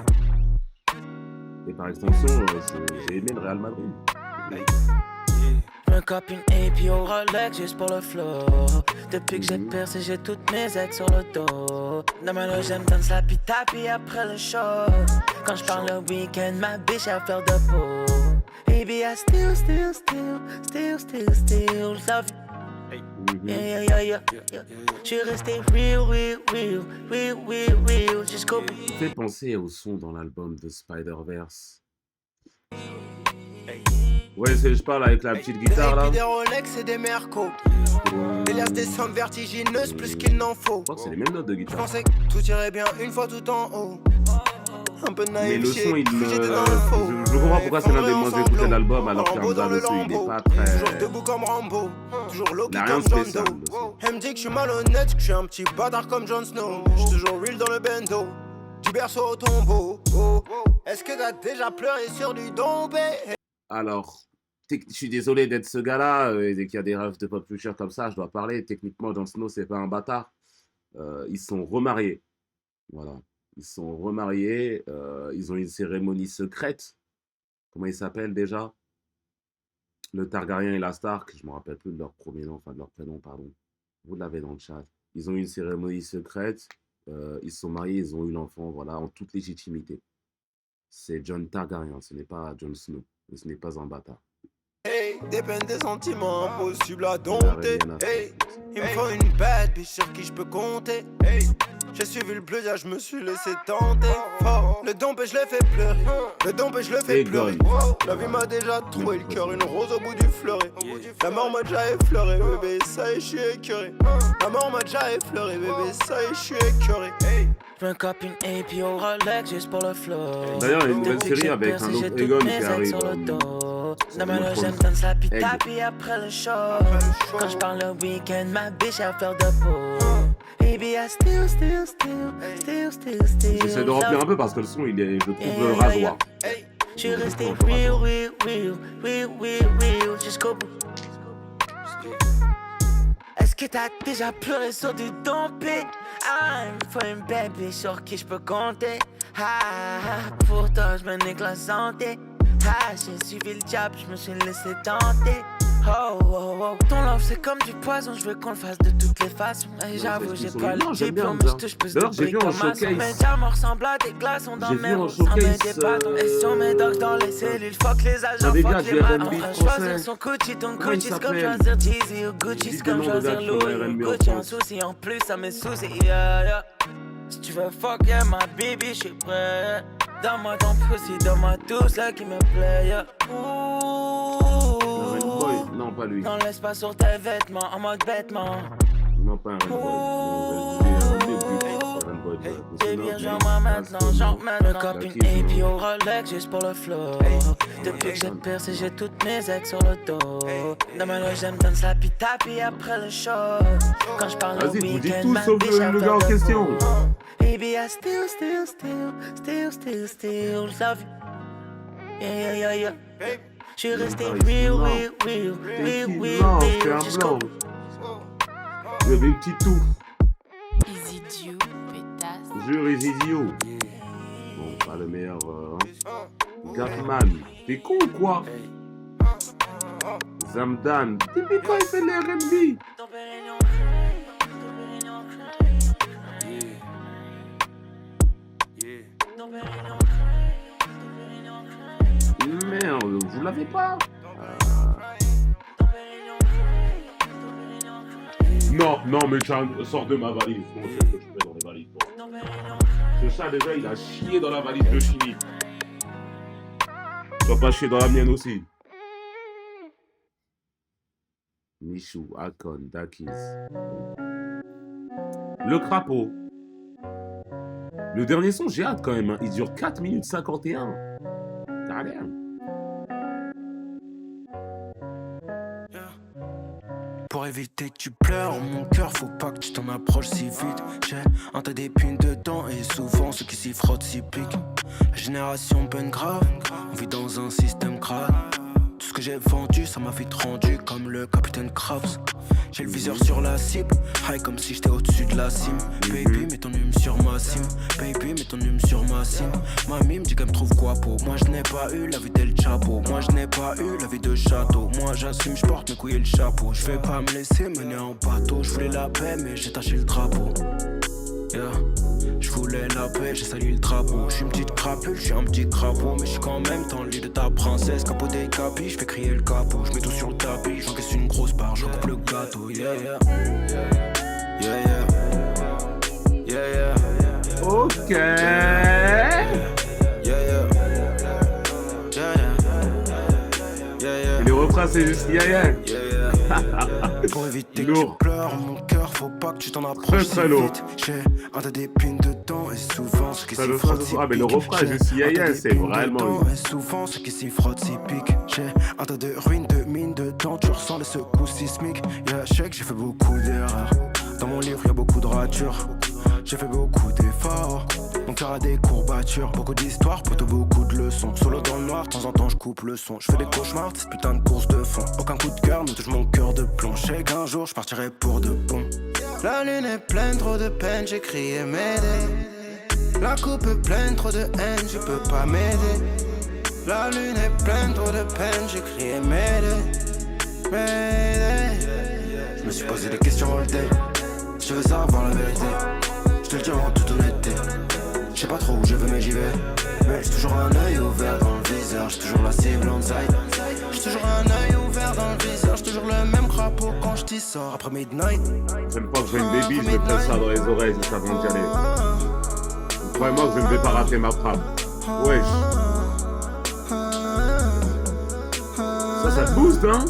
Et par extension, j'ai aimé le Real Madrid. Un copine et puis au Rolex juste pour le flow. Depuis que j'ai percé, j'ai toutes mes ex sur le dos. Dans ma loge, j'aime danse la pitapi après le show. Quand je parle le week-end, ma biche à faire de peau. Baby, I still love you. Yeah. J'suis resté real jusqu'au bout. Ça fait penser au son dans l'album de Spider-Verse. Ouais, je parle avec la petite guitare là. Des Rolex et des Merco. Hélas, des sommes vertigineuses plus qu'il n'en faut. Je crois que c'est les mêmes notes de Je guitare. pensais que tout irait bien une fois tout en haut. Un peu Mais naïf, le son, j'étais dans le faux. je comprends pourquoi c'est l'un des moins écoutés de l'album alors Rambo qu'Hamza dans le dessus il est lambeau. pas très. Toujours debout comme Rambo. Toujours low Il a comme rien de John spécial, Doe. le son. Elle me dit que je suis malhonnête, que je suis un petit bâtard comme Jon Snow. Je suis toujours real dans le bendo. Du berceau au tombeau. Est-ce que t'as déjà pleuré sur du dompé? Alors, je suis désolé d'être ce gars-là, et dès qu'il y a des rêves de pop culture comme ça, je dois parler. Techniquement, Jon Snow, c'est pas un bâtard. Ils sont remariés. Voilà. Ils sont remariés. Ils ont une cérémonie secrète. Comment ils s'appellent déjà? Le Targaryen et la Stark. Je me rappelle plus de leur premier nom, enfin de leur prénom, pardon. Vous l'avez dans le chat. Ils ont eu une cérémonie secrète. Ils se sont mariés, ils ont eu l'enfant, voilà, en toute légitimité. C'est Jon Targaryen, ce n'est pas Jon Snow. Et ce n'est pas un bâtard. Hey, des peines, des sentiments impossibles à dompter. Hey, il me faut une bête, bitch sur qui je peux compter. Hey, j'ai suivi le plaisir, je me suis laissé tenter. Fort, le dompé, je l'ai fait pleurer. Le dompé, je l'ai fait pleurer. La vie m'a déjà troué le cœur, une rose au bout du fleuret. La mort m'a déjà effleuré, bébé, ça y est, je suis écœuré. La mort m'a déjà effleuré, bébé, ça y est, je suis écœuré. Hey. J'mets un copine et puis au Rolex juste pour le flow. D'ailleurs, il y a une nouvelle série avec un autre Egon qui arrive. Dans ma loge, j'aime danse la pitapi après le show. Quand je parle le week-end, ma biche à faire de peau. Baby, I still J'essaie de remplir un peu parce que le son, il est, je trouve, rasoir. J'suis resté real jusqu'au bout. Est-ce que t'as déjà pleuré sur du dompé? Ah, il me faut une bébé sur qui je peux compter. Ah, pour toi je me nique la santé. Ah, j'ai suivi le diable, je me suis laissé tenter. Oh, ton love c'est comme du poison, je veux qu'on le fasse de toutes les façons. Et j'avoue, j'ai pas le diplôme, mais je touche plus de briques comme maçon. Mes diamants ressemblent à des glaçons dans mes roues, sans mettre des bâtons. Et sur mes dogs dans les cellules, fuck les agents, fuck les malins. Choisir son Gucci, ton Gucci, c'est comme choisir Jeezy ou Gucci, c'est comme choisir Louis ou Gucci. Un souci en plus, ça me soucie, yeah. Si tu veux fuck, yeah, ma baby, j'suis prêt. Donne-moi ton pussy, donne-moi tout ce qui me plaît, yeah. Non, pas lui. Non, laisse pas sur tes vêtements, en mode bêtement. Non, pas un Baby, genre-moi maintenant, genre maintenant. Un copine et puis au Rolex juste pour le flow. Depuis que j'ai percé, j'ai toutes mes ex sur le dos. Dans ma loge, j'aime danse la pitapi après le show. Quand je parle le week-end, ma biche à le gars en question. Baby, I still love you. Yeah. J'suis resté real jusqu'au bout. Il y avait une petite toux. Jure et Zizio. Bon, pas le meilleur. Gatman. T'es con ou quoi? Zamdan. T'es pas, il fait les R&B. Merde, vous l'avez pas? Non, mais Chan, sors de ma valise. Bon, je sais que tu mets dans les valises. Bon. Ce chat, déjà, il a chié dans la valise de Chini. Tu vas pas chier dans la mienne aussi. Michou, Akon, Dakis. Le crapaud. Le dernier son, j'ai hâte quand même. Hein. Il dure 4 minutes 51. T'as l'air. Pour éviter que tu pleures, mon cœur, faut pas que tu t'en approches si vite. J'ai un tas d'épines dedans et souvent ceux qui s'y frottent s'y piquent. La génération peine grave, on vit dans un système crade. Tout ce que j'ai vendu, ça m'a vite rendu comme le capitaine Krabs. J'ai le viseur sur la cible, high comme si j'étais au-dessus de la cime. Baby, mets ton hume sur ma cime. Baby, mets ton hume sur ma cime. Mamie me dit qu'elle me trouve guapo. Moi je n'ai pas eu la vie d'El Chapo. Moi je n'ai pas eu la vie de château. Moi j'assume, je porte mes couilles et le chapeau. Je vais pas me laisser mener en bateau. Je voulais la paix mais j'ai taché le drapeau. Yeah. Je voulais la paix, j'ai sali le drapeau. Je suis une petite crapule, je suis un petit crapaud. Mais je suis quand même dans le lit de ta princesse. Capot des capis, je fais crier le capot. Je mets tout sur le tapis, j'encaisse une grosse part, je coupe le gâteau. Yeah, yeah. Yeah, yeah. Yeah, yeah. Ok. Yeah, yeah. Yeah, yeah. Et les refrains, c'est juste yeah, yeah. Yeah, yeah. Pour éviter que tu pleures, mon cœur, faut pas que tu t'en approches si vite. J'ai un tas d'épines dedans et souvent ceux qui s'y frottent s'y piquent. Ah mais le refrain juste yeah, yeah, c'est vraiment... Et souvent ceux qui s'y frottent s'y piquent. J'ai un tas de ruines, de mines dedans, tu ressens les secousses sismiques. Yeah, je sais que j'ai fait beaucoup d'erreurs. Dans mon livre y'a beaucoup de ratures. J'ai fait beaucoup d'efforts. Mon cœur a des courbatures. Beaucoup d'histoires, plutôt beaucoup de leçons. Solo dans le noir, de temps en temps je coupe le son. Je fais des cauchemars, cette putain de course de fond. Aucun coup de cœur ne touche mon cœur de plomb. Je sais qu'un jour je partirai pour de bon. La lune est pleine, trop de peine, j'ai crié m'aider. La coupe est pleine, trop de haine, je peux pas m'aider. La lune est pleine, trop de peine, j'ai crié m'aider. Je me suis posé des questions all day. Je veux savoir la vérité. Je te le dis en toute honnêteté. Je sais pas trop où je veux mais j'y vais. Mais j'ai toujours un œil ouvert dans le viseur. J'ai toujours la cible on side. J'ai toujours un œil ouvert dans le viseur. J'ai toujours le même crapaud quand je t'y sors après midnight. J'aime pas que j'ai une baby, je vais faire ça dans les oreilles juste avant d'y aller. Croyez-moi que je ne vais pas rater ma frappe. Wesh. Ça te booste, hein?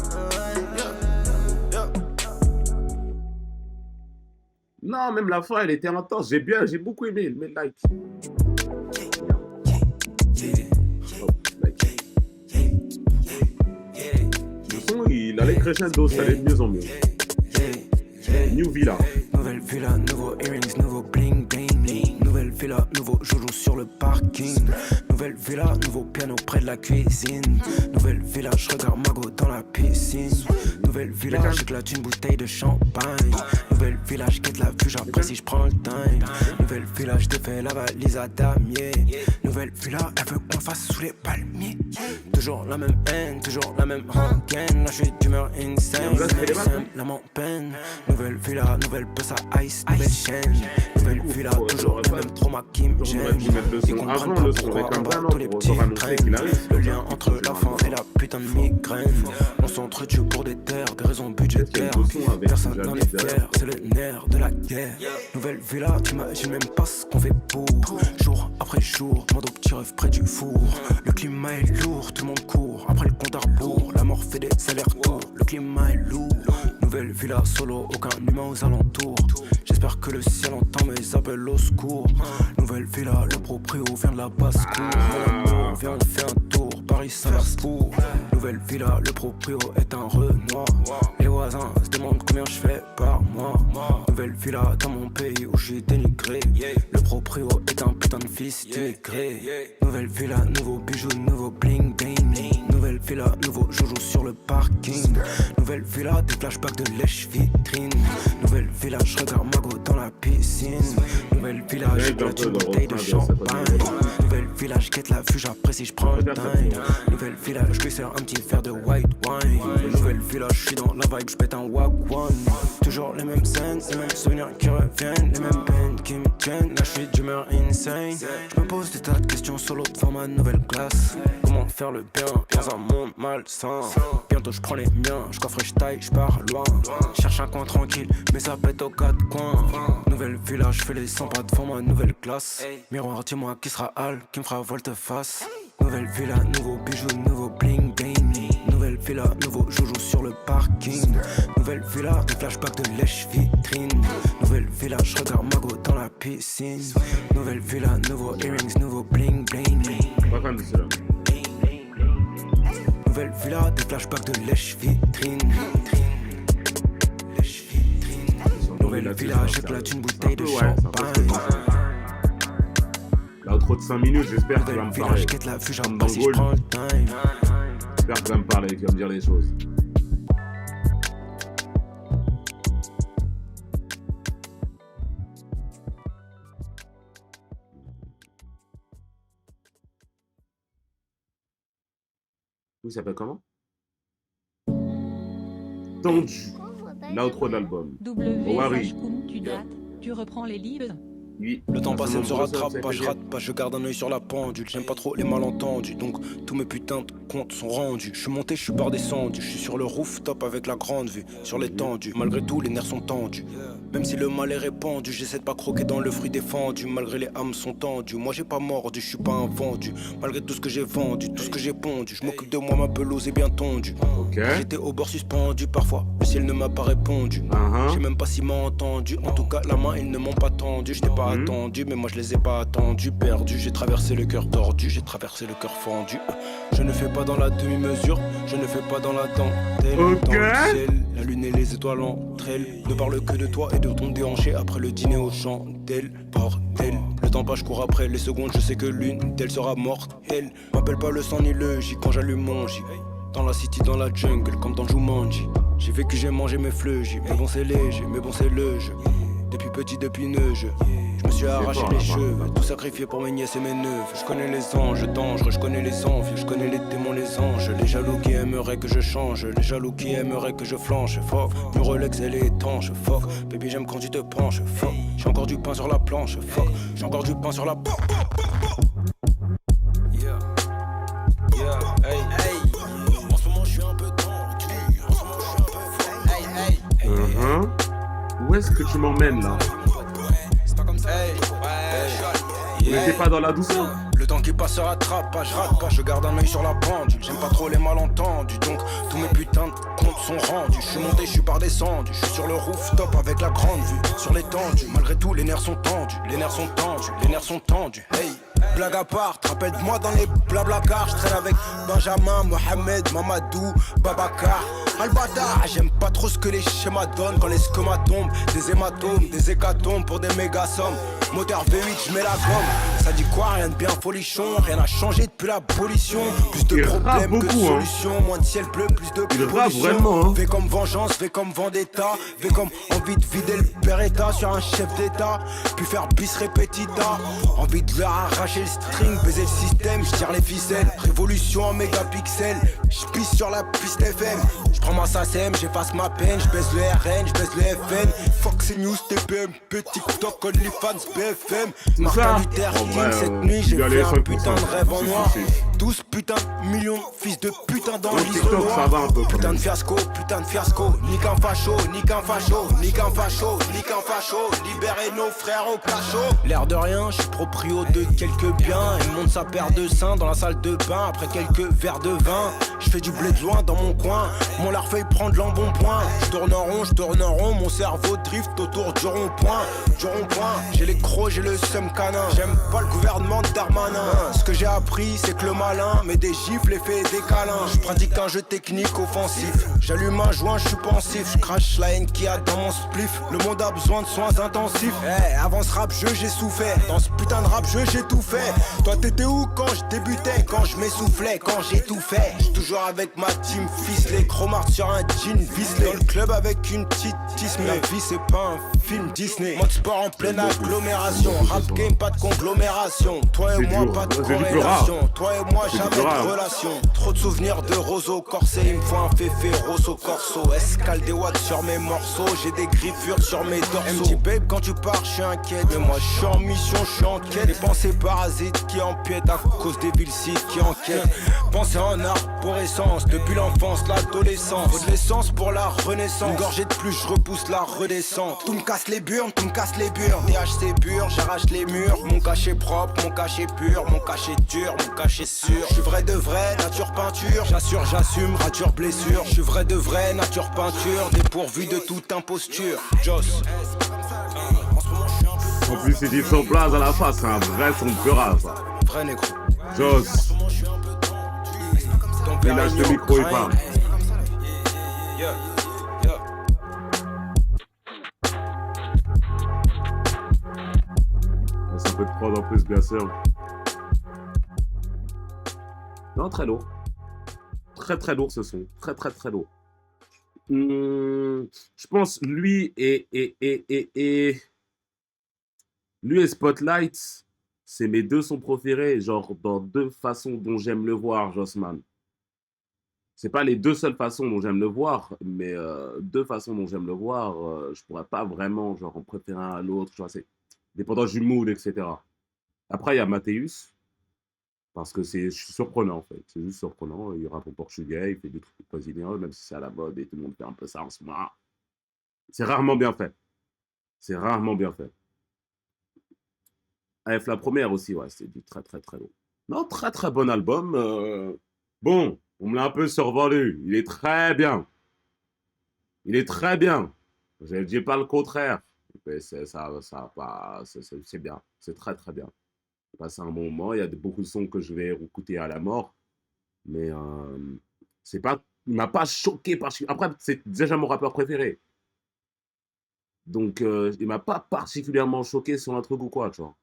Non, même la fin, elle était intense. J'ai beaucoup aimé. Mais like. Le son, il allait crescendo, ça allait de mieux en mieux. New Villa. Nouvelle villa, nouveau earrings, nouveau bling bling. Nouvelle villa, nouveau joujou sur le parking. Nouvelle villa, nouveau piano près de la cuisine. Nouvelle villa, je regarde Mago dans la piscine. Nouvelle villa, j'éclate une bouteille de champagne. Nouvelle villa, je quitte la vue, j'apprécie, je prends le time. Nouvelle villa, je défais la valise à damier. Nouvelle villa, elle veut qu'on fasse sous les palmiers. Toujours la même haine, toujours la même rengaine. Là, je suis d'humeur insane, la m'en peine. Nouvelle villa, nouvelle pesa ice, nouvelle chaîne. Nouvelle villa, toujours le même trauma qui me gêne. Ils comprennent pas pourquoi on bat tous les petits traînes. Le lien entre la faim et la putain de migraine. On s'entretue pour des terres, des raisons budgétaires. Personne n'en est fier, c'est le nerf de la guerre. Nouvelle villa, t'imagines même pas ce qu'on fait pour. Jour après jour, mando petit rêve près du four. Le climat est lourd, tout le monde court. Après le compte à rebours, la mort fait des allers-retours. Le climat est lourd. Nouvelle villa solo, aucun humain aux alentours. J'espère que le ciel entend mes appels au secours. Nouvelle villa, le proprio vient de la basse-cour. Mon amour, viens on fait un tour, Paris Singapour. Nouvelle villa, le proprio est un Renoir. Les voisins se demandent combien je fais par mois. Nouvelle villa dans mon pays où je suis dénigré. Le proprio est un putain de fils d'immigré. Nouvelle villa, nouveau bijou, nouveau bling bling. Nouvelle villa, nouveau joujou sur le parking. Nouvelle villa, des flashbacks de lèche-vitrine. Nouvelle villa, je regarde Mago dans la piscine. Nouvelle villa, je plate une bouteille de champagne. Nouvelle villa, je guette la vue, j'apprécie, je prends le time. Nouvelle villa, je lui sers un petit verre de white wine. Nouvelle villa, je suis dans la vibe, je pète un wag one. Toujours les mêmes scènes, les mêmes souvenirs qui reviennent, les mêmes peines qui me tiennent. Là, je suis d'humeur insane. Je me pose des tas de questions solo devant ma nouvelle classe. Comment faire le bien dans un monde malsain? Bientôt je prends les miens, je coffre, je taille, je pars loin. Cherche un coin tranquille, mais ça pète aux quatre coins. Nouvelle villa, je fais les 100 pas devant ma nouvelle classe. Miroir, dis-moi qui sera Al, qui me fera volte-face. Nouvelle villa, nouveau bijou, nouveau bling bling. Nouvelle villa, nouveau joujou sur le parking. Nouvelle villa, des flashbacks de lèche-vitrine. Nouvelle villa, je regarde Mago dans la piscine. Nouvelle villa, nouveau earrings, nouveau bling bling. Nouvelle villa, des flashbacks de lèche-vitrine. Nouvelle villa, j'éclate une bouteille de champagne. L'outro de 5 minutes, j'espère qu'il va me parler. J'espère qu'il va me parler, qu'il va me dire les choses. Il s'appelle comment? Tendu. L'outro de l'album. W. Tu dates, tu reprends les livres. Oui. Le temps passé ne se rattrape pas, je rate pas, je garde un œil sur la pendule. J'aime pas trop les malentendus, donc tous mes putains de comptes sont rendus. Je suis monté, je suis pas redescendu, je suis sur le rooftop avec la grande vue, sur l'étendue. Malgré tout, les nerfs sont tendus. Même si le mal est répandu, j'essaie de pas croquer dans le fruit défendu. Malgré les âmes sont tendues, moi j'ai pas mordu, je suis pas un vendu. Malgré tout ce que j'ai vendu, tout ce que j'ai pondu, je m'occupe de moi, ma pelouse est bien tondue. J'étais au bord suspendu parfois, le ciel ne m'a pas répondu. J'ai même pas si m'a entendu, en tout cas la main ils ne m'ont pas tendu. J'étais pas attendu, mais moi je les ai pas attendus. Perdu, j'ai traversé le cœur tordu, j'ai traversé le cœur fendu. Je ne fais pas dans la demi-mesure, je ne fais pas dans la dentelle. Dans le ciel, la lune et les étoiles entre elles ne parlent que de toi et de ton déhanché après le dîner aux chandelles. Bordel, le temps passe, je cours après les secondes, je sais que l'une d'elles sera mortelle. M'appelle pas le sang ni le J quand j'allume mon J. Dans la city, dans la jungle, comme dans Jumanji. J'ai vécu, j'ai mangé mes fleuges, mais bon c'est léger, mais bon c'est le jeu. Depuis petit, depuis neige, je me suis arraché les cheveux, tout sacrifié pour mes nièces et mes neveux. Je connais les anges dangereux, je connais les envieux, je connais les démons, les anges. Les jaloux qui aimeraient que je change, les jaloux qui aimeraient que je flanche. Fuck, mon Rolex elle est étanche. Fuck, baby j'aime quand tu te penches. Fuck, j'ai encore du pain sur la planche. Fuck, j'ai encore du pain sur la planche. Yeah, yeah, hey, hey. En ce moment je suis un peu tendu, en ce moment je suis un peu fou. Hey, hey, hey, hey. Où est-ce que tu m'emmènes là? On n'était pas dans la douceur. Le temps qui passe se rattrape pas, je rate pas, je garde un œil sur la pendule. J'aime pas trop les malentendus, donc tous mes putains de comptes sont rendus. Je suis monté, je suis pas redescendu, je suis sur le rooftop avec la grande vue, sur l'étendue. Malgré tout, les nerfs sont tendus, les nerfs sont tendus, les nerfs sont tendus. Hey, blague à part, te rappelle de moi dans les blablacars. Je traîne avec Benjamin, Mohamed, Mamadou, Babacar. Albata, j'aime pas trop ce que les schémas donnent quand les scomas tombent. Des hématomes, des hécatombes pour des méga sommes. Moteur V8, je mets la gomme. Ça dit quoi, rien de bien folichon. Rien n'a changé depuis l'abolition. Plus de problèmes que de solutions. Moins de ciel bleu, plus de pollution. V comme vengeance, V comme vendetta. V comme envie de vider le Beretta sur un chef d'état. Puis faire bis répétita. Envie de leur arracher le string, baiser le système, je tire les ficelles. Révolution en mégapixels. Je pisse sur la piste FM. Je prends ma SACEM, j'efface ma peine. Je baisse le RN, je baisse le FN. Fox News, TPMP, TikTok, OnlyFans, BFM. Martin Luther King, cette nuit j'ai fait un putain de rêve en noir. 12 putains de millions de fils de putain dans l'histoire. Putain de fiasco, nique un facho, nique un facho, nique un facho, nique un facho. Libérez nos frères au cachot. L'air de rien, je suis proprio de quelques biens. Il monte sa paire de seins dans la salle de bain après quelques verres de vin. Je fais du blé de loin dans mon coin. Mon larfeuille prend de l'embonpoint. Je tourne en rond, mon cerveau drift autour du rond-point. J'ai les crocs, j'ai le seum canin. J'aime pas le gouvernement de Darmanin. Ce que j'ai appris, c'est que le malin met des gifles et fait des câlins. Je pratique un jeu technique offensif. J'allume un joint, je suis pensif. Je crache la haine qu'il y a dans mon spliff. Le monde a besoin de soins intensifs. Avant ce rap jeu, j'ai souffert. Dans ce putain de rap jeu, j'ai tout fait. fait. Toi t'étais où quand je débutais, quand je m'essoufflais, quand j'ai tout fait. J'suis toujours avec ma team ficelée, chromart sur un jean vicelé. Dans le club avec une petite tisme. La vie c'est pas un film Disney. Mode sport en pleine agglomération. Rap game pas de conglomération. Toi et moi pas de corrélation. Toi et moi jamais de relation. Trop de souvenirs de Roseau Corsé. Il me faut un féfé Rosso Corso. Escale des watts sur mes morceaux. J'ai des griffures sur mes dorsaux. MD babe quand tu pars je suis inquiète. Mais moi je suis en mission, je suis en quête. Des pensées parasites qui empiètent à cause des villes qui enquêtent. Pensez en arborescence. Depuis l'enfance, l'adolescence. Faut de l'essence pour la renaissance. Une gorgée de plus, je repousse la redescente. Tout me casse les burnes, tout me casse les burnes. THC pur, j'arrache les murs. Mon cachet propre, mon cachet pur. Mon cachet dur, mon cachet sûr. Je suis vrai de vrai, nature peinture. J'assure, j'assume, rature, blessure. Je suis vrai de vrai, nature peinture. Dépourvu de toute imposture. Joss. En plus, il dit son place à la face, c'est un vrai son pura, ça. Vrai négro. Joss. Il lâche le micro, il parle. Ça peut te prendre en plus, bien sûr. Non, très lourd. Très lourd ce son. Très lourd. Je pense lui et Spotlight, c'est mes deux sons préférés, genre dans deux façons dont j'aime le voir, Jossman. C'est pas les deux seules façons dont j'aime le voir, mais deux façons dont j'aime le voir, je pourrais pas vraiment genre en préférer un à l'autre, tu vois, c'est dépendant du mood, etc. Après, il y a Mathéus, parce que c'est surprenant en fait, c'est juste surprenant, il rappe en portugais, il fait des trucs brésiliens, même si c'est à la mode et tout le monde fait un peu ça en ce moment. C'est rarement bien fait. C'est rarement bien fait. AF la première aussi, ouais, c'est du très lourd. Non, très bon album. Bon, on me l'a un peu survendu. Il est très bien. Il est très bien. Je ne dis pas le contraire. Mais c'est bien. C'est très bien. J'ai passé un bon moment. Il y a beaucoup de sons que je vais écouter à la mort. Mais c'est pas, il m'a pas choqué. Après, c'est déjà mon rappeur préféré. Donc, il m'a pas particulièrement choqué sur un truc ou quoi, tu vois.